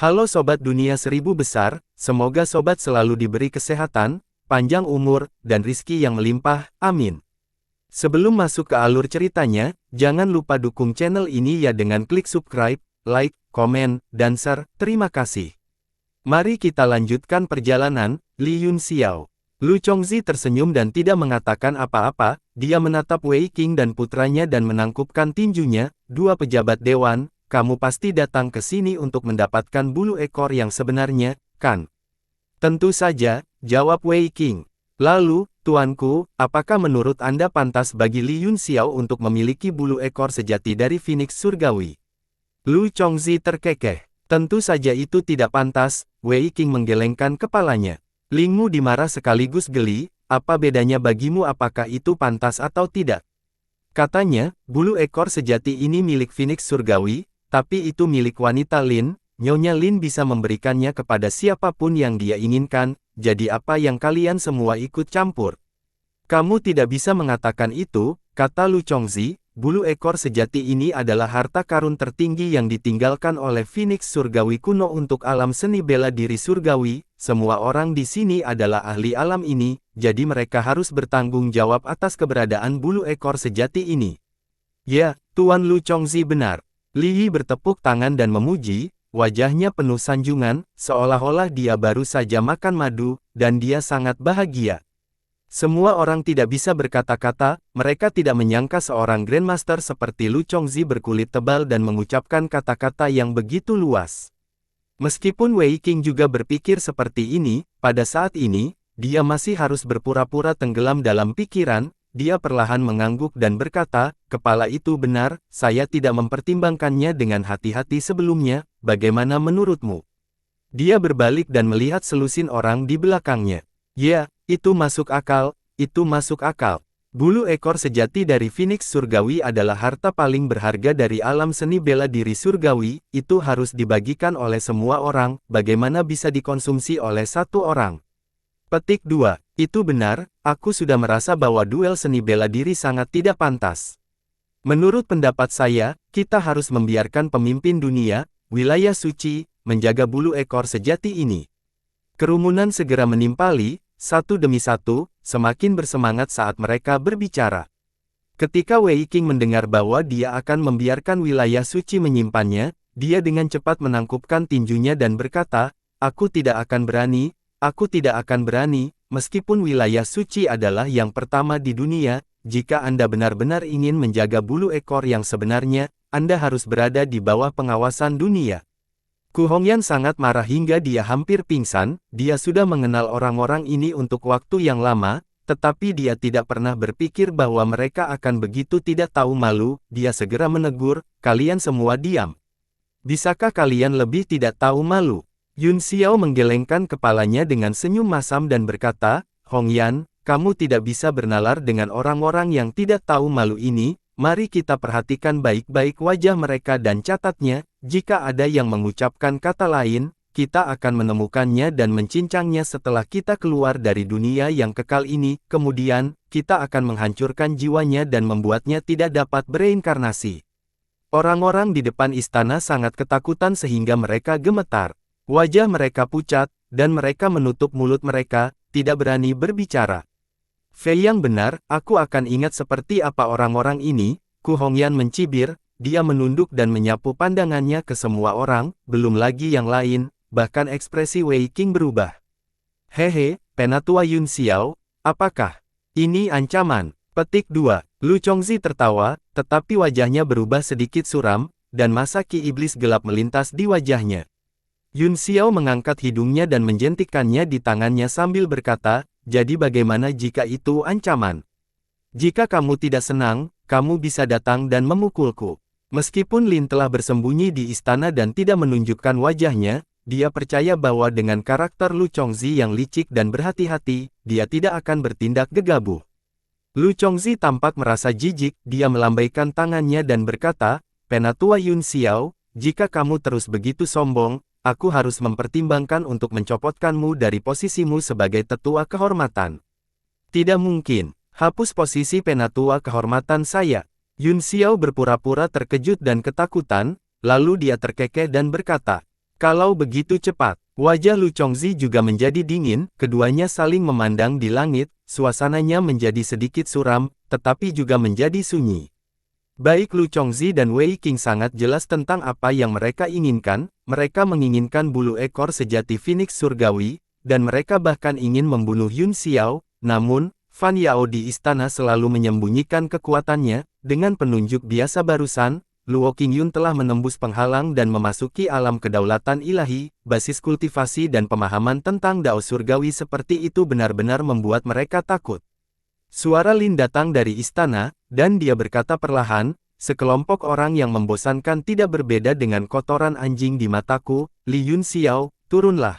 Halo Sobat Dunia Seribu Besar, semoga Sobat selalu diberi kesehatan, panjang umur, dan rizki yang melimpah, amin. Sebelum masuk ke alur ceritanya, jangan lupa dukung channel ini ya dengan klik subscribe, like, komen, dan share, terima kasih. Mari kita lanjutkan perjalanan. Li Yunxiao. Lu Chongzi tersenyum dan tidak mengatakan apa-apa, dia menatap Wei Qing dan putranya dan menangkupkan tinjunya, dua pejabat dewan. Kamu pasti datang ke sini untuk mendapatkan bulu ekor yang sebenarnya, kan? Tentu saja, jawab Wei Qing. Lalu, tuanku, apakah menurut Anda pantas bagi Li Yunxiao untuk memiliki bulu ekor sejati dari Phoenix Surgawi? Lu Chongzi terkekeh. Tentu saja itu tidak pantas, Wei Qing menggelengkan kepalanya. Lingmu dimarah sekaligus geli, apa bedanya bagimu apakah itu pantas atau tidak? Katanya, bulu ekor sejati ini milik Phoenix Surgawi, tapi itu milik wanita Lin, Nyonya Lin bisa memberikannya kepada siapapun yang dia inginkan, jadi apa yang kalian semua ikut campur? Kamu tidak bisa mengatakan itu, kata Lu Chongzi, bulu ekor sejati ini adalah harta karun tertinggi yang ditinggalkan oleh Phoenix Surgawi kuno untuk alam seni bela diri surgawi, semua orang di sini adalah ahli alam ini, jadi mereka harus bertanggung jawab atas keberadaan bulu ekor sejati ini. Ya, Tuan Lu Chongzi benar. Li Yi bertepuk tangan dan memuji, wajahnya penuh sanjungan, seolah-olah dia baru saja makan madu, dan dia sangat bahagia. Semua orang tidak bisa berkata-kata, mereka tidak menyangka seorang Grandmaster seperti Lu Chongzi berkulit tebal dan mengucapkan kata-kata yang begitu luas. Meskipun Wei Qing juga berpikir seperti ini, pada saat ini, dia masih harus berpura-pura tenggelam dalam pikiran. Dia perlahan mengangguk dan berkata, kepala itu benar, saya tidak mempertimbangkannya dengan hati-hati sebelumnya, bagaimana menurutmu? Dia berbalik dan melihat selusin orang di belakangnya. Ya, itu masuk akal, itu masuk akal. Bulu ekor sejati dari Phoenix Surgawi adalah harta paling berharga dari alam seni bela diri surgawi, itu harus dibagikan oleh semua orang, bagaimana bisa dikonsumsi oleh satu orang? Petik 2. Itu benar, aku sudah merasa bahwa duel seni bela diri sangat tidak pantas. Menurut pendapat saya, kita harus membiarkan pemimpin dunia, wilayah suci, menjaga bulu ekor sejati ini. Kerumunan segera menimpali, satu demi satu, semakin bersemangat saat mereka berbicara. Ketika Wei Qing mendengar bahwa dia akan membiarkan wilayah suci menyimpannya, dia dengan cepat menangkupkan tinjunya dan berkata, aku tidak akan berani, aku tidak akan berani, meskipun wilayah suci adalah yang pertama di dunia, jika Anda benar-benar ingin menjaga bulu ekor yang sebenarnya, Anda harus berada di bawah pengawasan dunia. Ku Hongyan sangat marah hingga dia hampir pingsan, dia sudah mengenal orang-orang ini untuk waktu yang lama, tetapi dia tidak pernah berpikir bahwa mereka akan begitu tidak tahu malu, dia segera menegur, kalian semua diam. Bisakah kalian lebih tidak tahu malu? Yunxiao menggelengkan kepalanya dengan senyum masam dan berkata, Hongyan, kamu tidak bisa bernalar dengan orang-orang yang tidak tahu malu ini, mari kita perhatikan baik-baik wajah mereka dan catatnya, jika ada yang mengucapkan kata lain, kita akan menemukannya dan mencincangnya setelah kita keluar dari dunia yang kekal ini, kemudian, kita akan menghancurkan jiwanya dan membuatnya tidak dapat bereinkarnasi. Orang-orang di depan istana sangat ketakutan sehingga mereka gemetar. Wajah mereka pucat, dan mereka menutup mulut mereka, tidak berani berbicara. Fei yang benar, aku akan ingat seperti apa orang-orang ini, Ku Hongyan mencibir, dia menunduk dan menyapu pandangannya ke semua orang, belum lagi yang lain, bahkan ekspresi Wei Qing berubah. Hehe, Penatua Yunxiao, apakah ini ancaman? Petik 2. Lu Chongzi tertawa, tetapi wajahnya berubah sedikit suram, dan masa ki iblis gelap melintas di wajahnya. Yunxiao mengangkat hidungnya dan menjentikkannya di tangannya sambil berkata, jadi bagaimana jika itu ancaman? Jika kamu tidak senang, kamu bisa datang dan memukulku. Meskipun Lin telah bersembunyi di istana dan tidak menunjukkan wajahnya, dia percaya bahwa dengan karakter Lu Chongzi yang licik dan berhati-hati, dia tidak akan bertindak gegabah. Lu Chongzi tampak merasa jijik, dia melambaikan tangannya dan berkata, Penatua Yunxiao, jika kamu terus begitu sombong, aku harus mempertimbangkan untuk mencopotkanmu dari posisimu sebagai tetua kehormatan. Tidak mungkin, hapus posisi penatua kehormatan saya. Yunxiao berpura-pura terkejut dan ketakutan, lalu dia terkekeh dan berkata, Kalau begitu cepat, wajah Lu Chongzi juga menjadi dingin, keduanya saling memandang di langit, suasananya menjadi sedikit suram, tetapi juga menjadi sunyi. Baik Lu Chongzi dan Wei Qing sangat jelas tentang apa yang mereka inginkan, mereka menginginkan bulu ekor sejati Phoenix Surgawi, dan mereka bahkan ingin membunuh Yun Xiao, namun, Fan Yao di istana selalu menyembunyikan kekuatannya, dengan penunjuk biasa barusan, Luo Qingyun telah menembus penghalang dan memasuki alam kedaulatan ilahi, basis kultivasi dan pemahaman tentang Dao Surgawi seperti itu benar-benar membuat mereka takut. Suara Lin datang dari istana, dan dia berkata perlahan, sekelompok orang yang membosankan tidak berbeda dengan kotoran anjing di mataku, Li Yun Xiao, turunlah.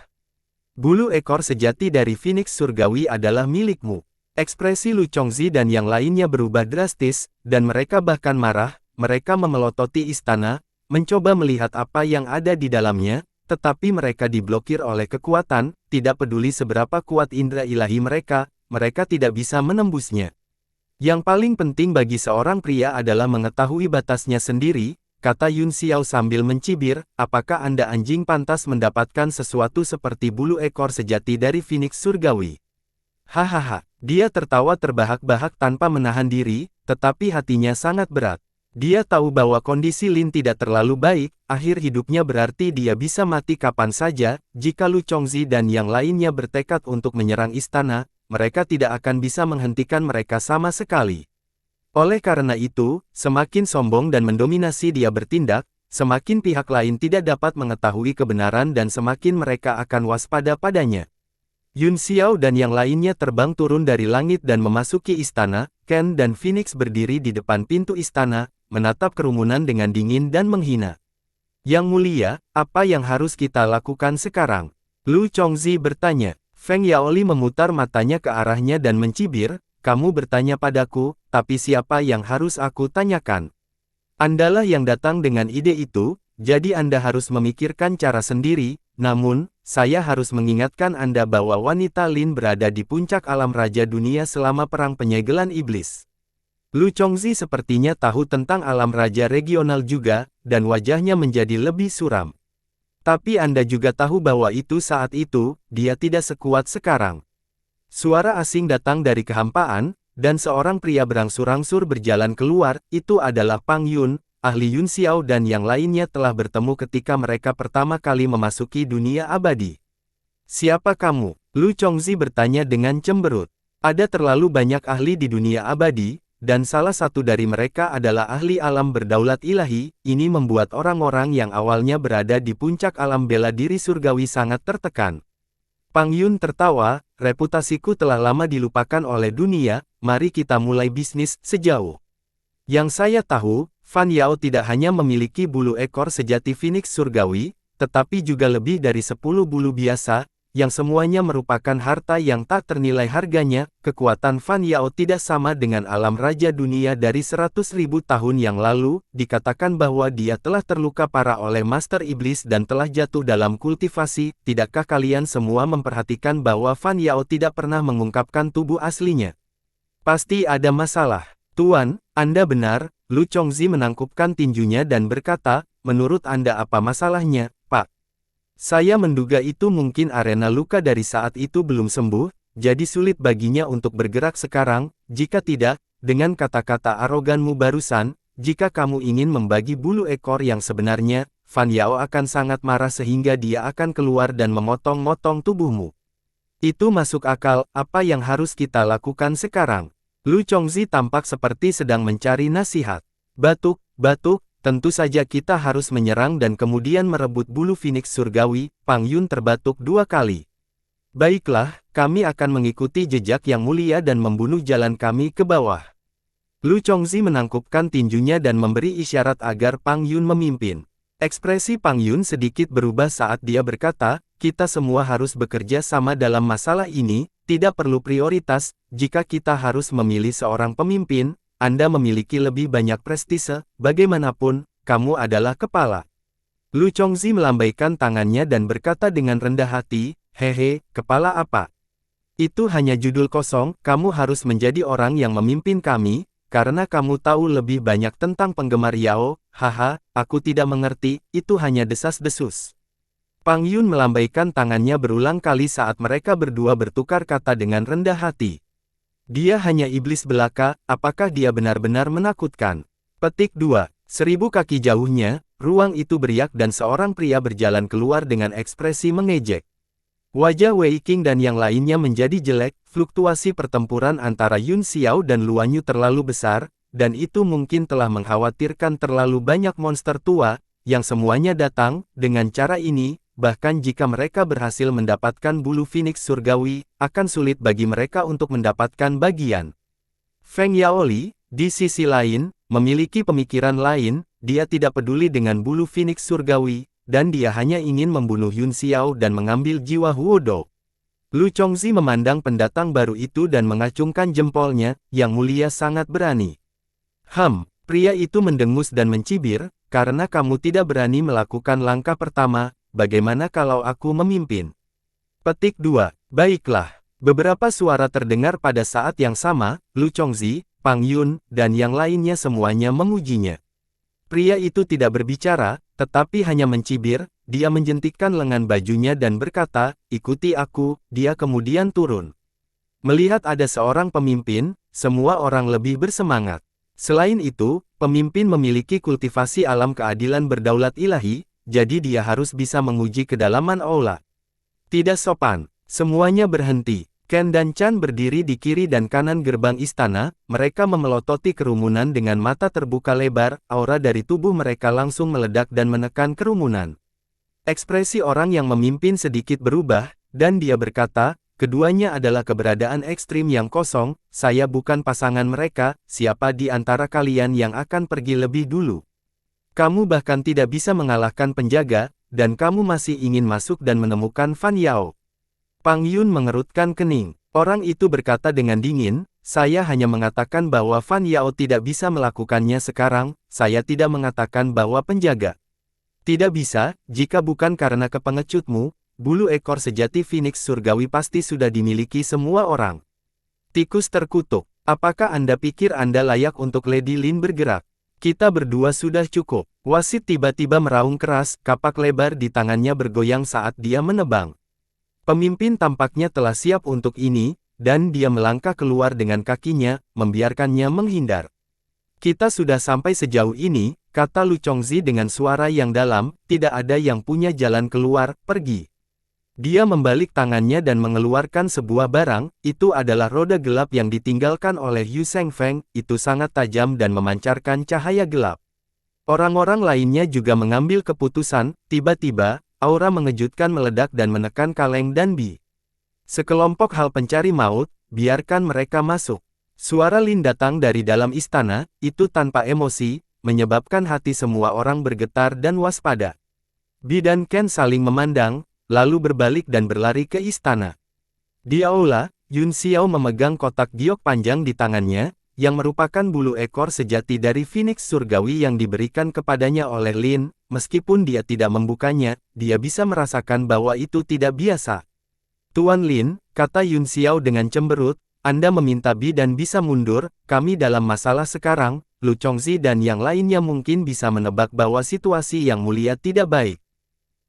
Bulu ekor sejati dari Phoenix Surgawi adalah milikmu. Ekspresi Lu Chongzi dan yang lainnya berubah drastis, dan mereka bahkan marah. Mereka memelototi istana, mencoba melihat apa yang ada di dalamnya, tetapi mereka diblokir oleh kekuatan, tidak peduli seberapa kuat indera ilahi mereka tidak bisa menembusnya. Yang paling penting bagi seorang pria adalah mengetahui batasnya sendiri, kata Yun Xiao sambil mencibir, apakah Anda anjing pantas mendapatkan sesuatu seperti bulu ekor sejati dari Phoenix Surgawi? Hahaha, dia tertawa terbahak-bahak tanpa menahan diri, tetapi hatinya sangat berat. Dia tahu bahwa kondisi Lin tidak terlalu baik, akhir hidupnya berarti dia bisa mati kapan saja, jika Lu Chongzi dan yang lainnya bertekad untuk menyerang istana, mereka tidak akan bisa menghentikan mereka sama sekali. Oleh karena itu, semakin sombong dan mendominasi dia bertindak, semakin pihak lain tidak dapat mengetahui kebenaran dan semakin mereka akan waspada padanya. Yun Xiao dan yang lainnya terbang turun dari langit dan memasuki istana, Ken dan Phoenix berdiri di depan pintu istana, menatap kerumunan dengan dingin dan menghina. Yang mulia, apa yang harus kita lakukan sekarang? Lu Chongzi bertanya. Feng Yaoli memutar matanya ke arahnya dan mencibir, kamu bertanya padaku, tapi siapa yang harus aku tanyakan? Andalah yang datang dengan ide itu, jadi Anda harus memikirkan cara sendiri, namun, saya harus mengingatkan Anda bahwa wanita Lin berada di puncak alam raja dunia selama perang penyegelan iblis. Lu Chongzi sepertinya tahu tentang alam raja regional juga, dan wajahnya menjadi lebih suram. Tapi Anda juga tahu bahwa itu saat itu, dia tidak sekuat sekarang. Suara asing datang dari kehampaan, dan seorang pria berangsur-angsur berjalan keluar, itu adalah Pang Yun, ahli Yun Xiao dan yang lainnya telah bertemu ketika mereka pertama kali memasuki dunia abadi. Siapa kamu? Lu Chongzi bertanya dengan cemberut. Ada terlalu banyak ahli di dunia abadi, dan salah satu dari mereka adalah ahli alam berdaulat ilahi, ini membuat orang-orang yang awalnya berada di puncak alam bela diri surgawi sangat tertekan. Pang Yun tertawa, reputasiku telah lama dilupakan oleh dunia, mari kita mulai bisnis sejauh. Yang saya tahu, Fan Yao tidak hanya memiliki bulu ekor sejati Phoenix Surgawi, tetapi juga lebih dari 10 bulu biasa, yang semuanya merupakan harta yang tak ternilai harganya. Kekuatan Fan Yao tidak sama dengan alam raja dunia dari 100.000 tahun yang lalu, dikatakan bahwa dia telah terluka parah oleh Master Iblis dan telah jatuh dalam kultivasi. Tidakkah kalian semua memperhatikan bahwa Fan Yao tidak pernah mengungkapkan tubuh aslinya? Pasti ada masalah. Tuan, Anda benar, Lu Chongzi menangkupkan tinjunya dan berkata, menurut Anda apa masalahnya, Pak? Saya menduga itu mungkin arena luka dari saat itu belum sembuh, jadi sulit baginya untuk bergerak sekarang. Jika tidak, dengan kata-kata aroganmu barusan, jika kamu ingin membagi bulu ekor yang sebenarnya, Fan Yao akan sangat marah sehingga dia akan keluar dan memotong-motong tubuhmu. Itu masuk akal. Apa yang harus kita lakukan sekarang? Lu Chongzi tampak seperti sedang mencari nasihat. Batuk, tentu saja kita harus menyerang dan kemudian merebut bulu Phoenix Surgawi. Pang Yun terbatuk 2 kali. Baiklah, kami akan mengikuti jejak yang mulia dan membunuh jalan kami ke bawah. Lu Chongzi menangkupkan tinjunya dan memberi isyarat agar Pang Yun memimpin. Ekspresi Pang Yun sedikit berubah saat dia berkata, kita semua harus bekerja sama dalam masalah ini, tidak perlu prioritas. Jika kita harus memilih seorang pemimpin, Anda memiliki lebih banyak prestise, bagaimanapun, kamu adalah kepala. Lu Chongzi melambaikan tangannya dan berkata dengan rendah hati, hehe, kepala apa? Itu hanya judul kosong, kamu harus menjadi orang yang memimpin kami, karena kamu tahu lebih banyak tentang penggemar Yao. Haha, aku tidak mengerti, itu hanya desas-desus. Pang Yun melambaikan tangannya berulang kali saat mereka berdua bertukar kata dengan rendah hati. Dia hanya iblis belaka, apakah dia benar-benar menakutkan? Petik 2. 1000 kaki jauhnya, ruang itu beriak dan seorang pria berjalan keluar dengan ekspresi mengejek. Wajah Wei Qing dan yang lainnya menjadi jelek, fluktuasi pertempuran antara Yun Xiao dan Luan Yu terlalu besar, dan itu mungkin telah mengkhawatirkan terlalu banyak monster tua, yang semuanya datang, dengan cara ini, bahkan jika mereka berhasil mendapatkan bulu Phoenix surgawi, akan sulit bagi mereka untuk mendapatkan bagian. Feng Yaoli, di sisi lain, memiliki pemikiran lain, dia tidak peduli dengan bulu Phoenix surgawi, dan dia hanya ingin membunuh Yun Xiao dan mengambil jiwa Huodo. Lu Chongzi memandang pendatang baru itu dan mengacungkan jempolnya, yang mulia sangat berani. Pria itu mendengus dan mencibir, karena kamu tidak berani melakukan langkah pertama, bagaimana kalau aku memimpin? Petik 2. Baiklah. Beberapa suara terdengar pada saat yang sama, Lu Chongzi, Pang Yun, dan yang lainnya semuanya mengujinya. Pria itu tidak berbicara, tetapi hanya mencibir, dia menjentikkan lengan bajunya dan berkata, ikuti aku, dia kemudian turun. Melihat ada seorang pemimpin, semua orang lebih bersemangat. Selain itu, pemimpin memiliki kultivasi alam keadilan berdaulat ilahi, jadi dia harus bisa menguji kedalaman aula. Tidak sopan. Semuanya berhenti. Ken dan Chan berdiri di kiri dan kanan gerbang istana, mereka memelototi kerumunan dengan mata terbuka lebar, aura dari tubuh mereka langsung meledak dan menekan kerumunan. Ekspresi orang yang memimpin sedikit berubah, dan dia berkata, keduanya adalah keberadaan ekstrim yang kosong, saya bukan pasangan mereka, siapa di antara kalian yang akan pergi lebih dulu? Kamu bahkan tidak bisa mengalahkan penjaga, dan kamu masih ingin masuk dan menemukan Fan Yao. Pang Yun mengerutkan kening. Orang itu berkata dengan dingin, saya hanya mengatakan bahwa Fan Yao tidak bisa melakukannya sekarang, saya tidak mengatakan bahwa penjaga. Tidak bisa, jika bukan karena kepengecutmu, bulu ekor sejati Phoenix surgawi pasti sudah dimiliki semua orang. Tikus terkutuk, apakah Anda pikir Anda layak untuk Lady Lin bergerak? Kita berdua sudah cukup. Wasit tiba-tiba meraung keras, kapak lebar di tangannya bergoyang saat dia menebang. Pemimpin tampaknya telah siap untuk ini, dan dia melangkah keluar dengan kakinya, membiarkannya menghindar. Kita sudah sampai sejauh ini, kata Lu Chongzi dengan suara yang dalam, tidak ada yang punya jalan keluar, pergi. Dia membalik tangannya dan mengeluarkan sebuah barang, itu adalah roda gelap yang ditinggalkan oleh Yu Shengfeng, itu sangat tajam dan memancarkan cahaya gelap. Orang-orang lainnya juga mengambil keputusan, tiba-tiba, aura mengejutkan meledak dan menekan Kaleng dan Bi. Sekelompok hal pencari maut, biarkan mereka masuk. Suara Lin datang dari dalam istana, itu tanpa emosi, menyebabkan hati semua orang bergetar dan waspada. Bi dan Ken saling memandang, lalu berbalik dan berlari ke istana. Di aula, Yun Xiao memegang kotak giok panjang di tangannya, yang merupakan bulu ekor sejati dari Phoenix surgawi yang diberikan kepadanya oleh Lin. Meskipun dia tidak membukanya, dia bisa merasakan bahwa itu tidak biasa. Tuan Lin, kata Yun Xiao dengan cemberut, Anda meminta Bi dan bisa mundur, kami dalam masalah sekarang. Lu Chongzi dan yang lainnya mungkin bisa menebak bahwa situasi yang mulia tidak baik.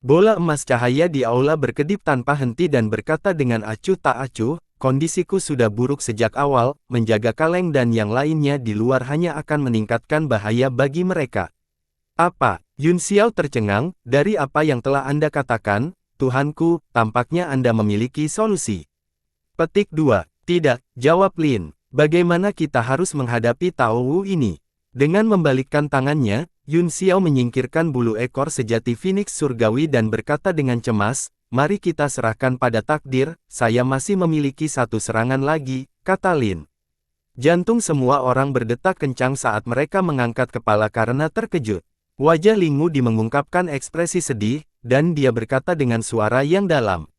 Bola emas cahaya di aula berkedip tanpa henti dan berkata dengan acuh tak acuh, kondisiku sudah buruk sejak awal, menjaga Kaleng dan yang lainnya di luar hanya akan meningkatkan bahaya bagi mereka. Apa? Yun Xiao tercengang, dari apa yang telah Anda katakan, Tuhanku, tampaknya Anda memiliki solusi. Petik 2. Tidak, jawab Lin. Bagaimana kita harus menghadapi Tao Wu ini? Dengan membalikkan tangannya, Yun Xiao menyingkirkan bulu ekor sejati Phoenix surgawi dan berkata dengan cemas, mari kita serahkan pada takdir, saya masih memiliki satu serangan lagi, kata Lin. Jantung semua orang berdetak kencang saat mereka mengangkat kepala karena terkejut. Wajah Ling Mu mengungkapkan ekspresi sedih, dan dia berkata dengan suara yang dalam.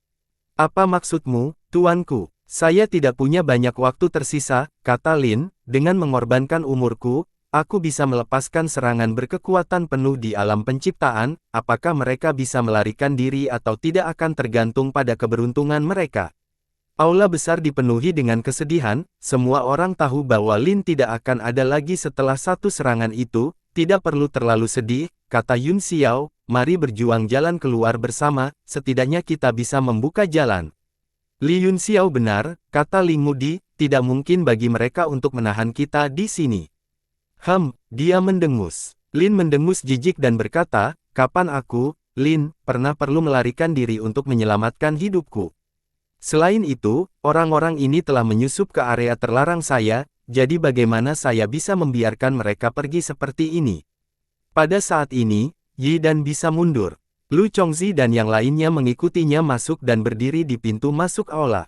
Apa maksudmu, tuanku? Saya tidak punya banyak waktu tersisa, kata Lin, dengan mengorbankan umurku, aku bisa melepaskan serangan berkekuatan penuh di alam penciptaan, apakah mereka bisa melarikan diri atau tidak akan tergantung pada keberuntungan mereka. Aula besar dipenuhi dengan kesedihan, semua orang tahu bahwa Lin tidak akan ada lagi setelah satu serangan itu. Tidak perlu terlalu sedih, kata Yun Xiao, mari berjuang jalan keluar bersama, setidaknya kita bisa membuka jalan. Li Yunxiao benar, kata Ling Mudi, tidak mungkin bagi mereka untuk menahan kita di sini. Dia mendengus. Lin mendengus jijik dan berkata, kapan aku, Lin, pernah perlu melarikan diri untuk menyelamatkan hidupku? Selain itu, orang-orang ini telah menyusup ke area terlarang saya, jadi bagaimana saya bisa membiarkan mereka pergi seperti ini? Pada saat ini, Yi Dan bisa mundur. Lu Chongzi dan yang lainnya mengikutinya masuk dan berdiri di pintu masuk aula.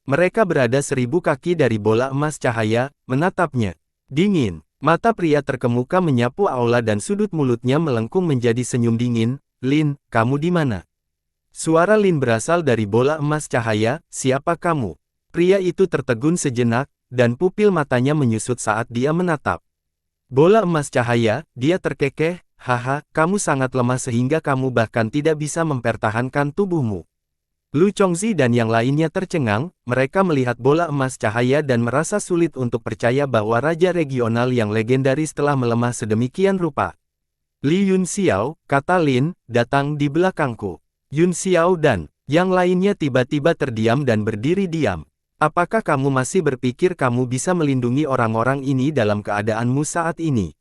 Mereka berada 1000 kaki dari bola emas cahaya, menatapnya. Dingin. Mata pria terkemuka menyapu aula dan sudut mulutnya melengkung menjadi senyum dingin. Lin, kamu di mana? Suara Lin berasal dari bola emas cahaya, siapa kamu? Pria itu tertegun sejenak, dan pupil matanya menyusut saat dia menatap. Bola emas cahaya, dia terkekeh, haha, kamu sangat lemah sehingga kamu bahkan tidak bisa mempertahankan tubuhmu. Lu Chongzi dan yang lainnya tercengang, mereka melihat bola emas cahaya dan merasa sulit untuk percaya bahwa raja regional yang legendaris telah melemah sedemikian rupa. Li Yunxiao, kata Lin, datang di belakangku. Yunxiao dan yang lainnya tiba-tiba terdiam dan berdiri diam. Apakah kamu masih berpikir kamu bisa melindungi orang-orang ini dalam keadaanmu saat ini?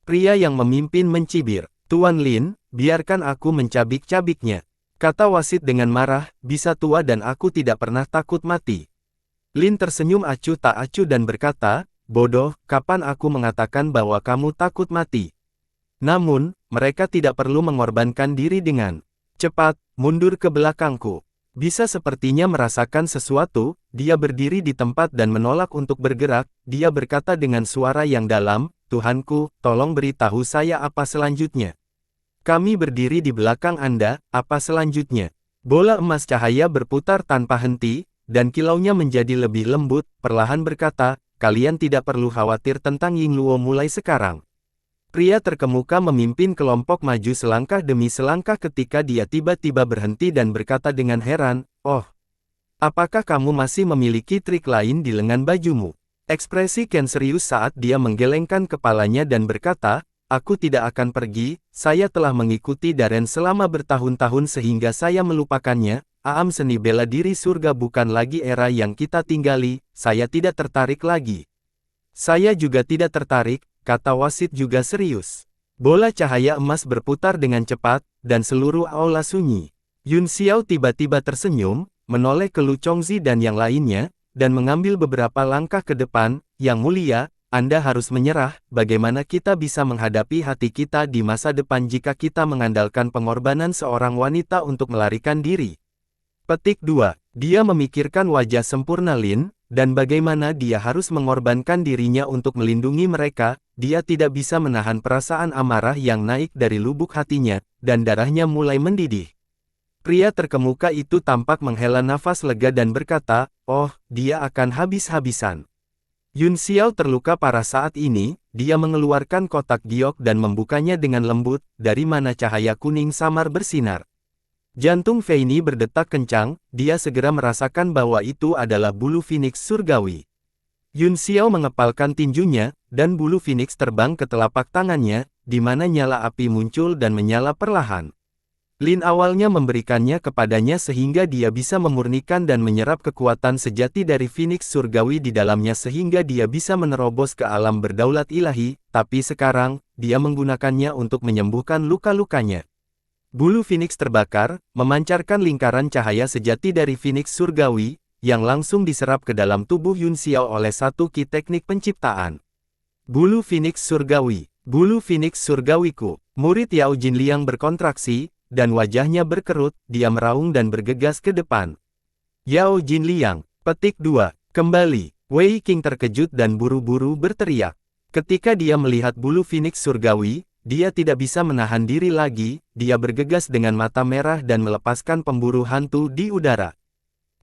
Pria yang memimpin mencibir. Tuan Lin, biarkan aku mencabik-cabiknya. Kata wasit dengan marah, bisa tua dan aku tidak pernah takut mati. Lin tersenyum acuh tak acuh dan berkata, bodoh, kapan aku mengatakan bahwa kamu takut mati? Namun, mereka tidak perlu mengorbankan diri dengan cepat, mundur ke belakangku. Bisa sepertinya merasakan sesuatu, dia berdiri di tempat dan menolak untuk bergerak, dia berkata dengan suara yang dalam, Tuhanku, tolong beritahu saya apa selanjutnya. Kami berdiri di belakang Anda, apa selanjutnya? Bola emas cahaya berputar tanpa henti, dan kilaunya menjadi lebih lembut, perlahan berkata, kalian tidak perlu khawatir tentang Yingluo mulai sekarang. Pria terkemuka memimpin kelompok maju selangkah demi selangkah ketika dia tiba-tiba berhenti dan berkata dengan heran, oh, apakah kamu masih memiliki trik lain di lengan bajumu? Ekspresi Ken serius saat dia menggelengkan kepalanya dan berkata, aku tidak akan pergi, saya telah mengikuti Darren selama bertahun-tahun sehingga saya melupakannya, aam seni bela diri surga bukan lagi era yang kita tinggali, saya tidak tertarik lagi. Saya juga tidak tertarik, kata wasit juga serius. Bola cahaya emas berputar dengan cepat, dan seluruh aula sunyi. Yunxiao tiba-tiba tersenyum, menoleh ke Lu Chongzi dan yang lainnya, dan mengambil beberapa langkah ke depan, yang mulia, Anda harus menyerah, bagaimana kita bisa menghadapi hati kita di masa depan jika kita mengandalkan pengorbanan seorang wanita untuk melarikan diri. Petik 2. Dia memikirkan wajah sempurna Lin, dan bagaimana dia harus mengorbankan dirinya untuk melindungi mereka, dia tidak bisa menahan perasaan amarah yang naik dari lubuk hatinya, dan darahnya mulai mendidih. Pria terkemuka itu tampak menghela nafas lega dan berkata, oh, dia akan habis-habisan. Yunxiao terluka parah saat ini, dia mengeluarkan kotak giok dan membukanya dengan lembut, dari mana cahaya kuning samar bersinar. Jantung Feini berdetak kencang, dia segera merasakan bahwa itu adalah bulu Phoenix surgawi. Yunxiao mengepalkan tinjunya, dan bulu Phoenix terbang ke telapak tangannya, di mana nyala api muncul dan menyala perlahan. Lin awalnya memberikannya kepadanya sehingga dia bisa memurnikan dan menyerap kekuatan sejati dari Phoenix surgawi di dalamnya sehingga dia bisa menerobos ke alam berdaulat ilahi, tapi sekarang, dia menggunakannya untuk menyembuhkan luka-lukanya. Bulu Phoenix terbakar, memancarkan lingkaran cahaya sejati dari Phoenix surgawi, yang langsung diserap ke dalam tubuh Yunxiao oleh satu ki teknik penciptaan. Bulu Phoenix surgawi, bulu Phoenix surgawiku, murid Yao Jinliang berkontraksi, dan wajahnya berkerut, dia meraung dan bergegas ke depan. Yao Jinliang, petik 2, kembali. Wei Qing terkejut dan buru-buru berteriak. Ketika dia melihat bulu Phoenix surgawi, dia tidak bisa menahan diri lagi, dia bergegas dengan mata merah dan melepaskan pemburu hantu di udara.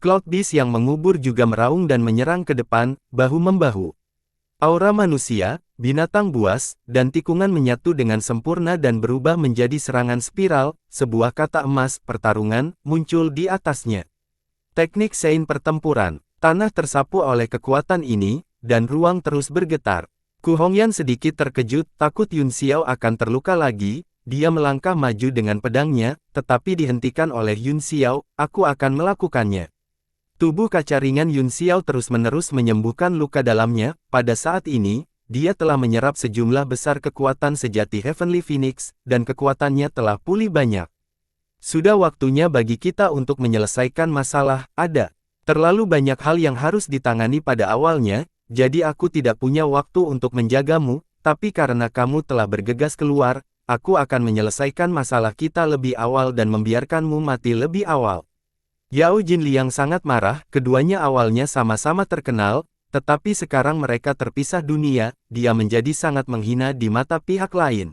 Cloud Beast yang mengubur juga meraung dan menyerang ke depan, bahu-membahu. Aura manusia, binatang buas, dan tikungan menyatu dengan sempurna dan berubah menjadi serangan spiral, sebuah kata emas, pertarungan, muncul di atasnya. Teknik Sein pertempuran, tanah tersapu oleh kekuatan ini, dan ruang terus bergetar. Ku Hongyan sedikit terkejut, takut Yunxiao akan terluka lagi, dia melangkah maju dengan pedangnya, tetapi dihentikan oleh Yun Xiao, aku akan melakukannya. Tubuh kaca ringan Yun Xiao terus-menerus menyembuhkan luka dalamnya, pada saat ini, dia telah menyerap sejumlah besar kekuatan sejati Heavenly Phoenix, dan kekuatannya telah pulih banyak. Sudah waktunya bagi kita untuk menyelesaikan masalah, ada terlalu banyak hal yang harus ditangani pada awalnya, jadi aku tidak punya waktu untuk menjagamu, tapi karena kamu telah bergegas keluar, aku akan menyelesaikan masalah kita lebih awal dan membiarkanmu mati lebih awal. Yao Jinliang sangat marah, keduanya awalnya sama-sama terkenal, tetapi sekarang mereka terpisah dunia, dia menjadi sangat menghina di mata pihak lain.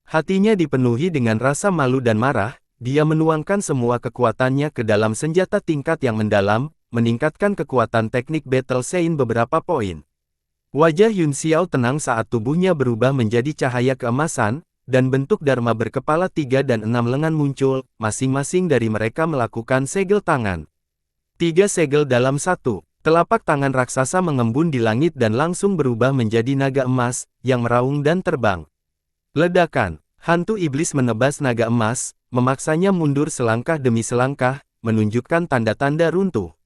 Hatinya dipenuhi dengan rasa malu dan marah, dia menuangkan semua kekuatannya ke dalam senjata tingkat yang mendalam, meningkatkan kekuatan teknik Battle Sein beberapa poin. Wajah Yun Xiao tenang saat tubuhnya berubah menjadi cahaya keemasan, dan bentuk Dharma berkepala 3 dan 6 lengan muncul, masing-masing dari mereka melakukan segel tangan. 3 segel dalam 1, telapak tangan raksasa mengembun di langit dan langsung berubah menjadi naga emas, yang meraung dan terbang. Ledakan, hantu iblis menebas naga emas, memaksanya mundur selangkah demi selangkah, menunjukkan tanda-tanda runtuh.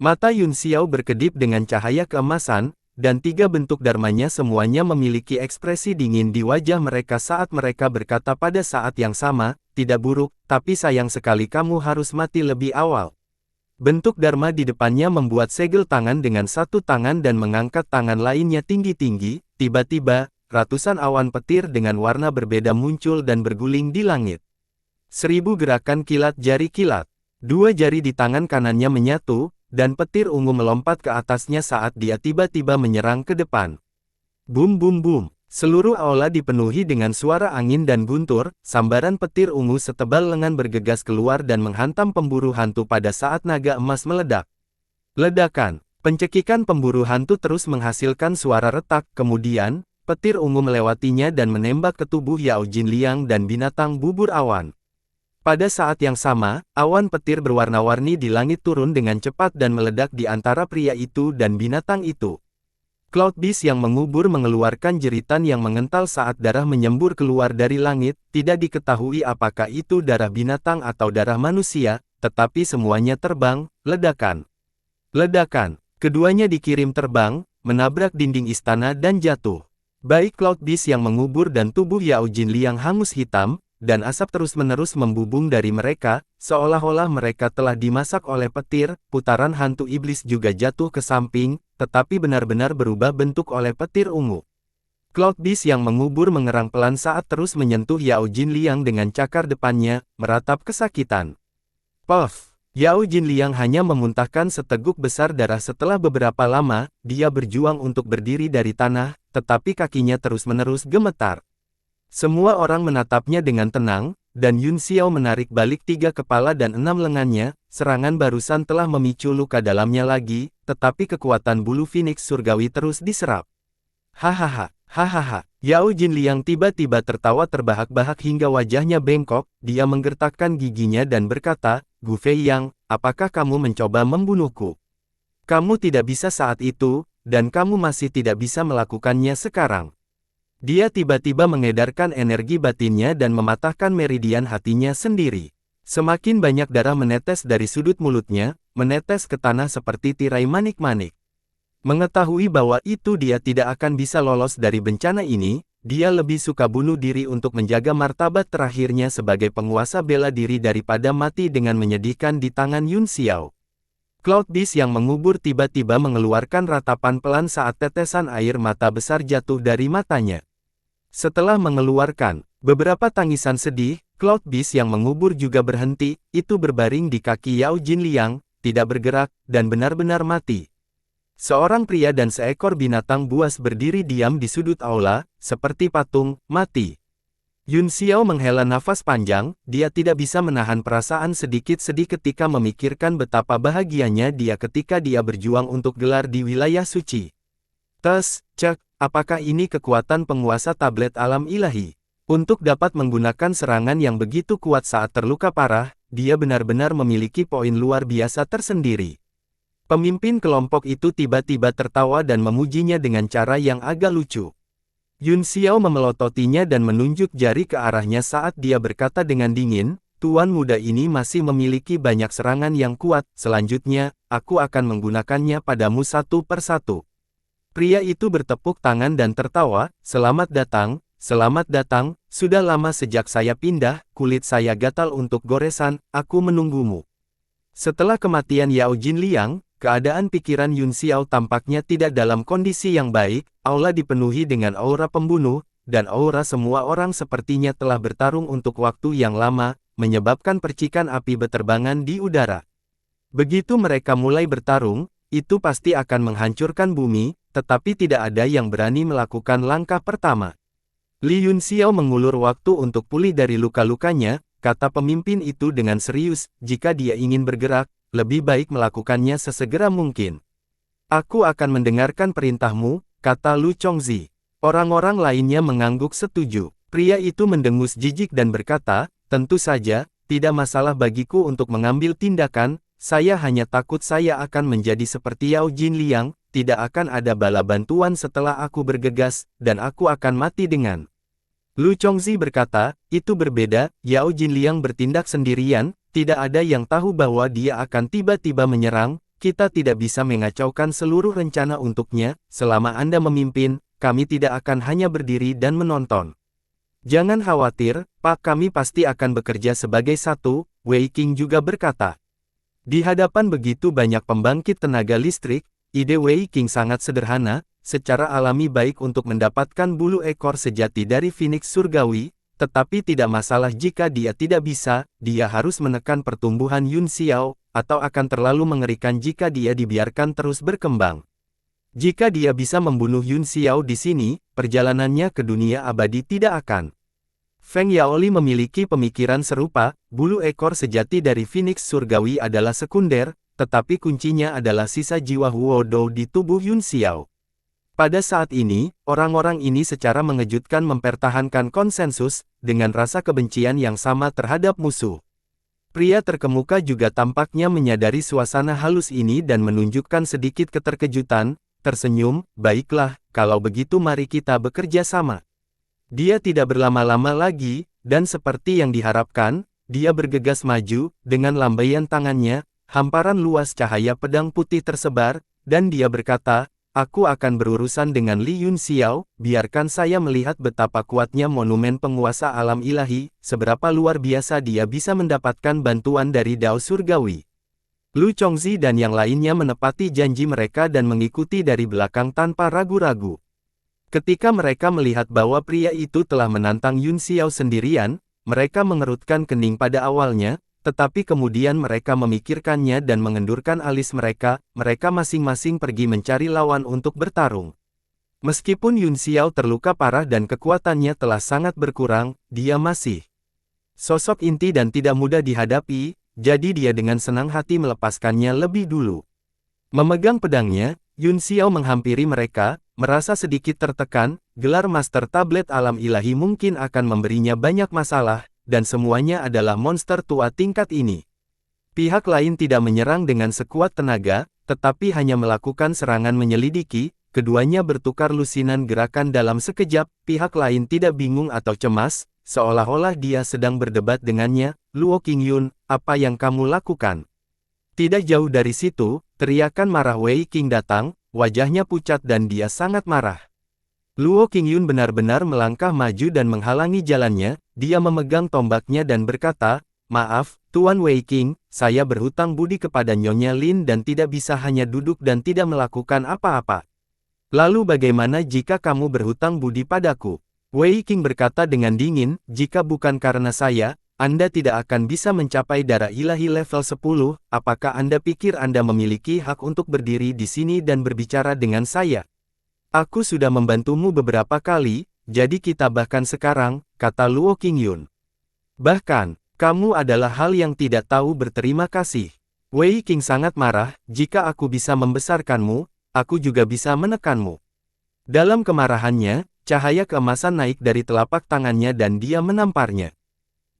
Mata Yun Xiao berkedip dengan cahaya keemasan, dan 3 bentuk dharmanya semuanya memiliki ekspresi dingin di wajah mereka saat mereka berkata pada saat yang sama, tidak buruk, tapi sayang sekali kamu harus mati lebih awal. Bentuk dharma di depannya membuat segel tangan dengan satu tangan dan mengangkat tangan lainnya tinggi-tinggi, tiba-tiba, ratusan awan petir dengan warna berbeda muncul dan berguling di langit. 1000 gerakan kilat jari kilat. 2 jari di tangan kanannya menyatu, dan petir ungu melompat ke atasnya saat dia tiba-tiba menyerang ke depan. Bum bum bum, seluruh aula dipenuhi dengan suara angin dan guntur, sambaran petir ungu setebal lengan bergegas keluar dan menghantam pemburu hantu pada saat naga emas meledak. Ledakan, pencekikan pemburu hantu terus menghasilkan suara retak, kemudian, petir ungu melewatinya dan menembak ke tubuh Yao Jinliang dan binatang bubur awan. Pada saat yang sama, awan petir berwarna-warni di langit turun dengan cepat dan meledak di antara pria itu dan binatang itu. Cloud Beast yang mengubur mengeluarkan jeritan yang mengental saat darah menyembur keluar dari langit, tidak diketahui apakah itu darah binatang atau darah manusia, tetapi semuanya terbang, ledakan. Ledakan, keduanya dikirim terbang, menabrak dinding istana dan jatuh. Baik Cloud Beast yang mengubur dan tubuh Yao Jinliang hangus hitam, dan asap terus-menerus membubung dari mereka, seolah-olah mereka telah dimasak oleh petir, putaran hantu iblis juga jatuh ke samping, tetapi benar-benar berubah bentuk oleh petir ungu. Cloud Beast yang mengubur mengerang pelan saat terus menyentuh Yao Jinliang dengan cakar depannya, meratap kesakitan. Puff! Yao Jinliang hanya memuntahkan seteguk besar darah setelah beberapa lama, dia berjuang untuk berdiri dari tanah, tetapi kakinya terus-menerus gemetar. Semua orang menatapnya dengan tenang, dan Yun Xiao menarik balik 3 kepala dan 6 lengannya, serangan barusan telah memicu luka dalamnya lagi, tetapi kekuatan bulu Phoenix surgawi terus diserap. Hahaha, hahaha, Yao Jinliang tiba-tiba tertawa terbahak-bahak hingga wajahnya bengkok, dia menggertakkan giginya dan berkata, Gu Fei Yang, apakah kamu mencoba membunuhku? Kamu tidak bisa saat itu, dan kamu masih tidak bisa melakukannya sekarang. Dia tiba-tiba mengedarkan energi batinnya dan mematahkan meridian hatinya sendiri. Semakin banyak darah menetes dari sudut mulutnya, menetes ke tanah seperti tirai manik-manik. Mengetahui bahwa itu dia tidak akan bisa lolos dari bencana ini, dia lebih suka bunuh diri untuk menjaga martabat terakhirnya sebagai penguasa bela diri daripada mati dengan menyedihkan di tangan Yun Xiao. Cloud Beast yang mengubur tiba-tiba mengeluarkan ratapan pelan saat tetesan air mata besar jatuh dari matanya. Setelah mengeluarkan beberapa tangisan sedih, Cloud Beast yang mengubur juga berhenti, itu berbaring di kaki Yao Jinliang, tidak bergerak, dan benar-benar mati. Seorang pria dan seekor binatang buas berdiri diam di sudut aula, seperti patung, mati. Yun Xiao menghela nafas panjang, dia tidak bisa menahan perasaan sedikit-sedih ketika memikirkan betapa bahagianya dia ketika dia berjuang untuk gelar di wilayah suci. Cek, apakah ini kekuatan penguasa tablet alam ilahi? Untuk dapat menggunakan serangan yang begitu kuat saat terluka parah, dia benar-benar memiliki poin luar biasa tersendiri. Pemimpin kelompok itu tiba-tiba tertawa dan memujinya dengan cara yang agak lucu. Yun Xiao memelototinya dan menunjuk jari ke arahnya saat dia berkata dengan dingin, Tuan muda ini masih memiliki banyak serangan yang kuat, selanjutnya, aku akan menggunakannya padamu satu persatu. Pria itu bertepuk tangan dan tertawa, selamat datang, sudah lama sejak saya pindah, kulit saya gatal untuk goresan, aku menunggumu. Setelah kematian Yao Jinliang, keadaan pikiran Yun Xiao tampaknya tidak dalam kondisi yang baik, aula dipenuhi dengan aura pembunuh, dan aura semua orang sepertinya telah bertarung untuk waktu yang lama, menyebabkan percikan api beterbangan di udara. Begitu mereka mulai bertarung, itu pasti akan menghancurkan bumi, tetapi tidak ada yang berani melakukan langkah pertama. Li Yun Xiao mengulur waktu untuk pulih dari luka-lukanya, kata pemimpin itu dengan serius, jika dia ingin bergerak, lebih baik melakukannya sesegera mungkin. Aku akan mendengarkan perintahmu, kata Lu Chongzi. Orang-orang lainnya mengangguk setuju. Pria itu mendengus jijik dan berkata, tentu saja, tidak masalah bagiku untuk mengambil tindakan, saya hanya takut saya akan menjadi seperti Yao Jinliang, tidak akan ada bala bantuan setelah aku bergegas, dan aku akan mati dengan. Lu Chongzi berkata, itu berbeda, Yao Jinliang bertindak sendirian, tidak ada yang tahu bahwa dia akan tiba-tiba menyerang, kita tidak bisa mengacaukan seluruh rencana untuknya, selama Anda memimpin, kami tidak akan hanya berdiri dan menonton. Jangan khawatir, Pak, kami pasti akan bekerja sebagai satu, Wei Qing juga berkata. Di hadapan begitu banyak pembangkit tenaga listrik, ide Wei Qing sangat sederhana, secara alami baik untuk mendapatkan bulu ekor sejati dari Phoenix Surgawi, tetapi tidak masalah jika dia tidak bisa, dia harus menekan pertumbuhan Yun Xiao, atau akan terlalu mengerikan jika dia dibiarkan terus berkembang. Jika dia bisa membunuh Yun Xiao di sini, perjalanannya ke dunia abadi tidak akan. Feng Yaoli memiliki pemikiran serupa, bulu ekor sejati dari Phoenix Surgawi adalah sekunder, tetapi kuncinya adalah sisa jiwa Huo Dou di tubuh Yun Xiao. Pada saat ini, orang-orang ini secara mengejutkan mempertahankan konsensus, dengan rasa kebencian yang sama terhadap musuh. Pria terkemuka juga tampaknya menyadari suasana halus ini dan menunjukkan sedikit keterkejutan, tersenyum, baiklah, kalau begitu mari kita bekerja sama. Dia tidak berlama-lama lagi, dan seperti yang diharapkan, dia bergegas maju, dengan lambaian tangannya, hamparan luas cahaya pedang putih tersebar, dan dia berkata, aku akan berurusan dengan Li Yun Xiao, biarkan saya melihat betapa kuatnya monumen penguasa alam ilahi, seberapa luar biasa dia bisa mendapatkan bantuan dari Dao Surgawi. Lu Chongzi dan yang lainnya menepati janji mereka dan mengikuti dari belakang tanpa ragu-ragu. Ketika mereka melihat bahwa pria itu telah menantang Yun Xiao sendirian, mereka mengerutkan kening pada awalnya, tetapi kemudian mereka memikirkannya dan mengendurkan alis mereka masing-masing pergi mencari lawan untuk bertarung. Meskipun Yun Xiao terluka parah dan kekuatannya telah sangat berkurang, dia masih sosok inti dan tidak mudah dihadapi, jadi dia dengan senang hati melepaskannya lebih dulu. Memegang pedangnya, Yun Xiao menghampiri mereka, merasa sedikit tertekan, gelar Master Tablet Alam Ilahi mungkin akan memberinya banyak masalah, dan semuanya adalah monster tua tingkat ini. Pihak lain tidak menyerang dengan sekuat tenaga, tetapi hanya melakukan serangan menyelidiki, keduanya bertukar lusinan gerakan dalam sekejap, pihak lain tidak bingung atau cemas, seolah-olah dia sedang berdebat dengannya, Luo Qingyun, apa yang kamu lakukan? Tidak jauh dari situ, teriakan marah Wei Qing datang, wajahnya pucat dan dia sangat marah. Luo Qingyun benar-benar melangkah maju dan menghalangi jalannya, dia memegang tombaknya dan berkata, maaf, Tuan Wei Qing, saya berhutang budi kepada Nyonya Lin dan tidak bisa hanya duduk dan tidak melakukan apa-apa. Lalu bagaimana jika kamu berhutang budi padaku? Wei Qing berkata dengan dingin, jika bukan karena saya, Anda tidak akan bisa mencapai darah ilahi level 10, apakah Anda pikir Anda memiliki hak untuk berdiri di sini dan berbicara dengan saya? Aku sudah membantumu beberapa kali, jadi kita bahkan sekarang, kata Luo Qingyun. Bahkan, kamu adalah hal yang tidak tahu berterima kasih. Wei Qing sangat marah, jika aku bisa membesarkanmu, aku juga bisa menekanmu. Dalam kemarahannya, cahaya keemasan naik dari telapak tangannya dan dia menamparnya.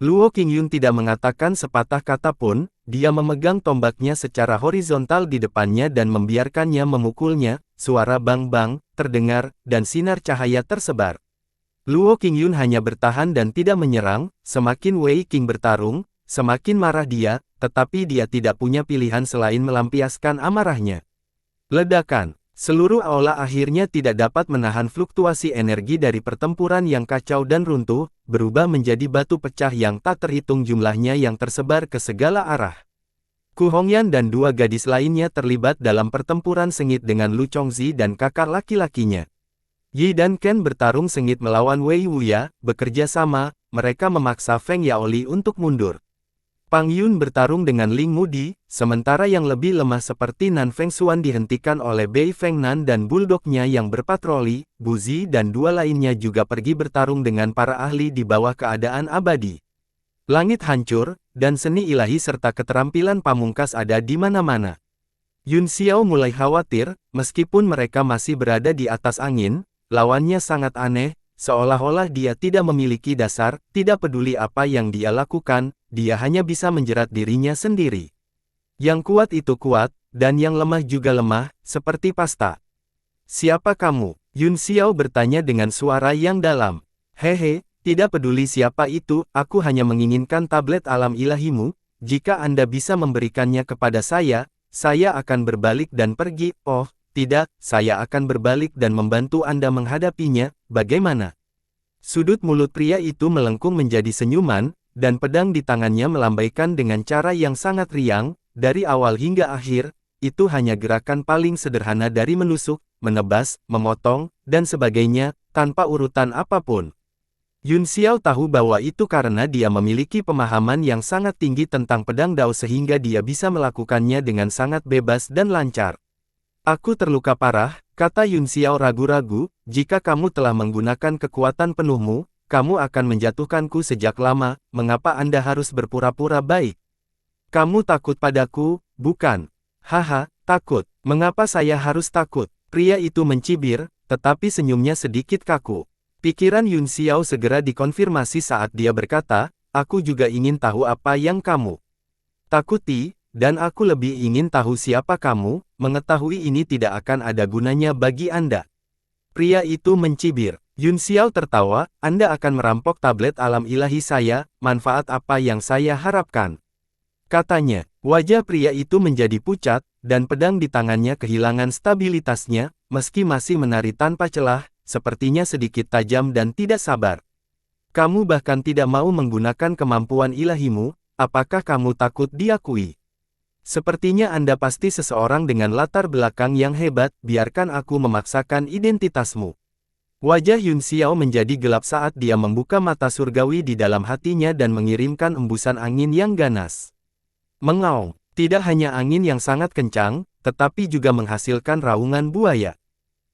Luo Qingyun tidak mengatakan sepatah kata pun, dia memegang tombaknya secara horizontal di depannya dan membiarkannya memukulnya, suara bang-bang terdengar, dan sinar cahaya tersebar. Luo Qingyun hanya bertahan dan tidak menyerang, semakin Wei Qing bertarung, semakin marah dia, tetapi dia tidak punya pilihan selain melampiaskan amarahnya. Ledakan. Seluruh aula akhirnya tidak dapat menahan fluktuasi energi dari pertempuran yang kacau dan runtuh, berubah menjadi batu pecah yang tak terhitung jumlahnya yang tersebar ke segala arah. Ku Hongyan dan dua gadis lainnya terlibat dalam pertempuran sengit dengan Lu Chongzi dan kakak laki-lakinya. Yi dan Ken bertarung sengit melawan Wei Wuya, bekerja sama, mereka memaksa Feng Yaoli untuk mundur. Pang Yun bertarung dengan Ling Mudi, sementara yang lebih lemah seperti Nan Feng Xuan dihentikan oleh Bei Feng Nan dan buldognya yang berpatroli. Bu Zi dan dua lainnya juga pergi bertarung dengan para ahli di bawah keadaan abadi. Langit hancur, dan seni ilahi serta keterampilan pamungkas ada di mana-mana. Yun Xiao mulai khawatir, meskipun mereka masih berada di atas angin, lawannya sangat aneh, seolah-olah dia tidak memiliki dasar, tidak peduli apa yang dia lakukan, dia hanya bisa menjerat dirinya sendiri. Yang kuat itu kuat, dan yang lemah juga lemah, seperti pasta. Siapa kamu? Yun Xiao bertanya dengan suara yang dalam. Hehe, tidak peduli siapa itu, aku hanya menginginkan tablet alam ilahimu, jika Anda bisa memberikannya kepada saya akan berbalik dan pergi. Oh, tidak, saya akan berbalik dan membantu Anda menghadapinya, bagaimana? Sudut mulut pria itu melengkung menjadi senyuman, dan pedang di tangannya melambaikan dengan cara yang sangat riang, dari awal hingga akhir, itu hanya gerakan paling sederhana dari menusuk, menebas, memotong, dan sebagainya, tanpa urutan apapun. Yun Xiao tahu bahwa itu karena dia memiliki pemahaman yang sangat tinggi tentang pedang Dao sehingga dia bisa melakukannya dengan sangat bebas dan lancar. Aku terluka parah, kata Yun Xiao ragu-ragu, jika kamu telah menggunakan kekuatan penuhmu, kamu akan menjatuhkanku sejak lama, mengapa Anda harus berpura-pura baik? Kamu takut padaku, bukan? Haha, takut. Mengapa saya harus takut? Pria itu mencibir, tetapi senyumnya sedikit kaku. Pikiran Yun Xiao segera dikonfirmasi saat dia berkata, aku juga ingin tahu apa yang kamu takuti, dan aku lebih ingin tahu siapa kamu, mengetahui ini tidak akan ada gunanya bagi Anda. Pria itu mencibir. Yun Xiao tertawa, Anda akan merampok tablet alam ilahi saya, manfaat apa yang saya harapkan? Katanya, wajah pria itu menjadi pucat, dan pedang di tangannya kehilangan stabilitasnya, meski masih menari tanpa celah, sepertinya sedikit tajam dan tidak sabar. Kamu bahkan tidak mau menggunakan kemampuan ilahimu, apakah kamu takut diakui? Sepertinya Anda pasti seseorang dengan latar belakang yang hebat, biarkan aku memaksakan identitasmu. Wajah Yun Xiao menjadi gelap saat dia membuka mata surgawi di dalam hatinya dan mengirimkan embusan angin yang ganas. Mengaung, tidak hanya angin yang sangat kencang, tetapi juga menghasilkan raungan buaya.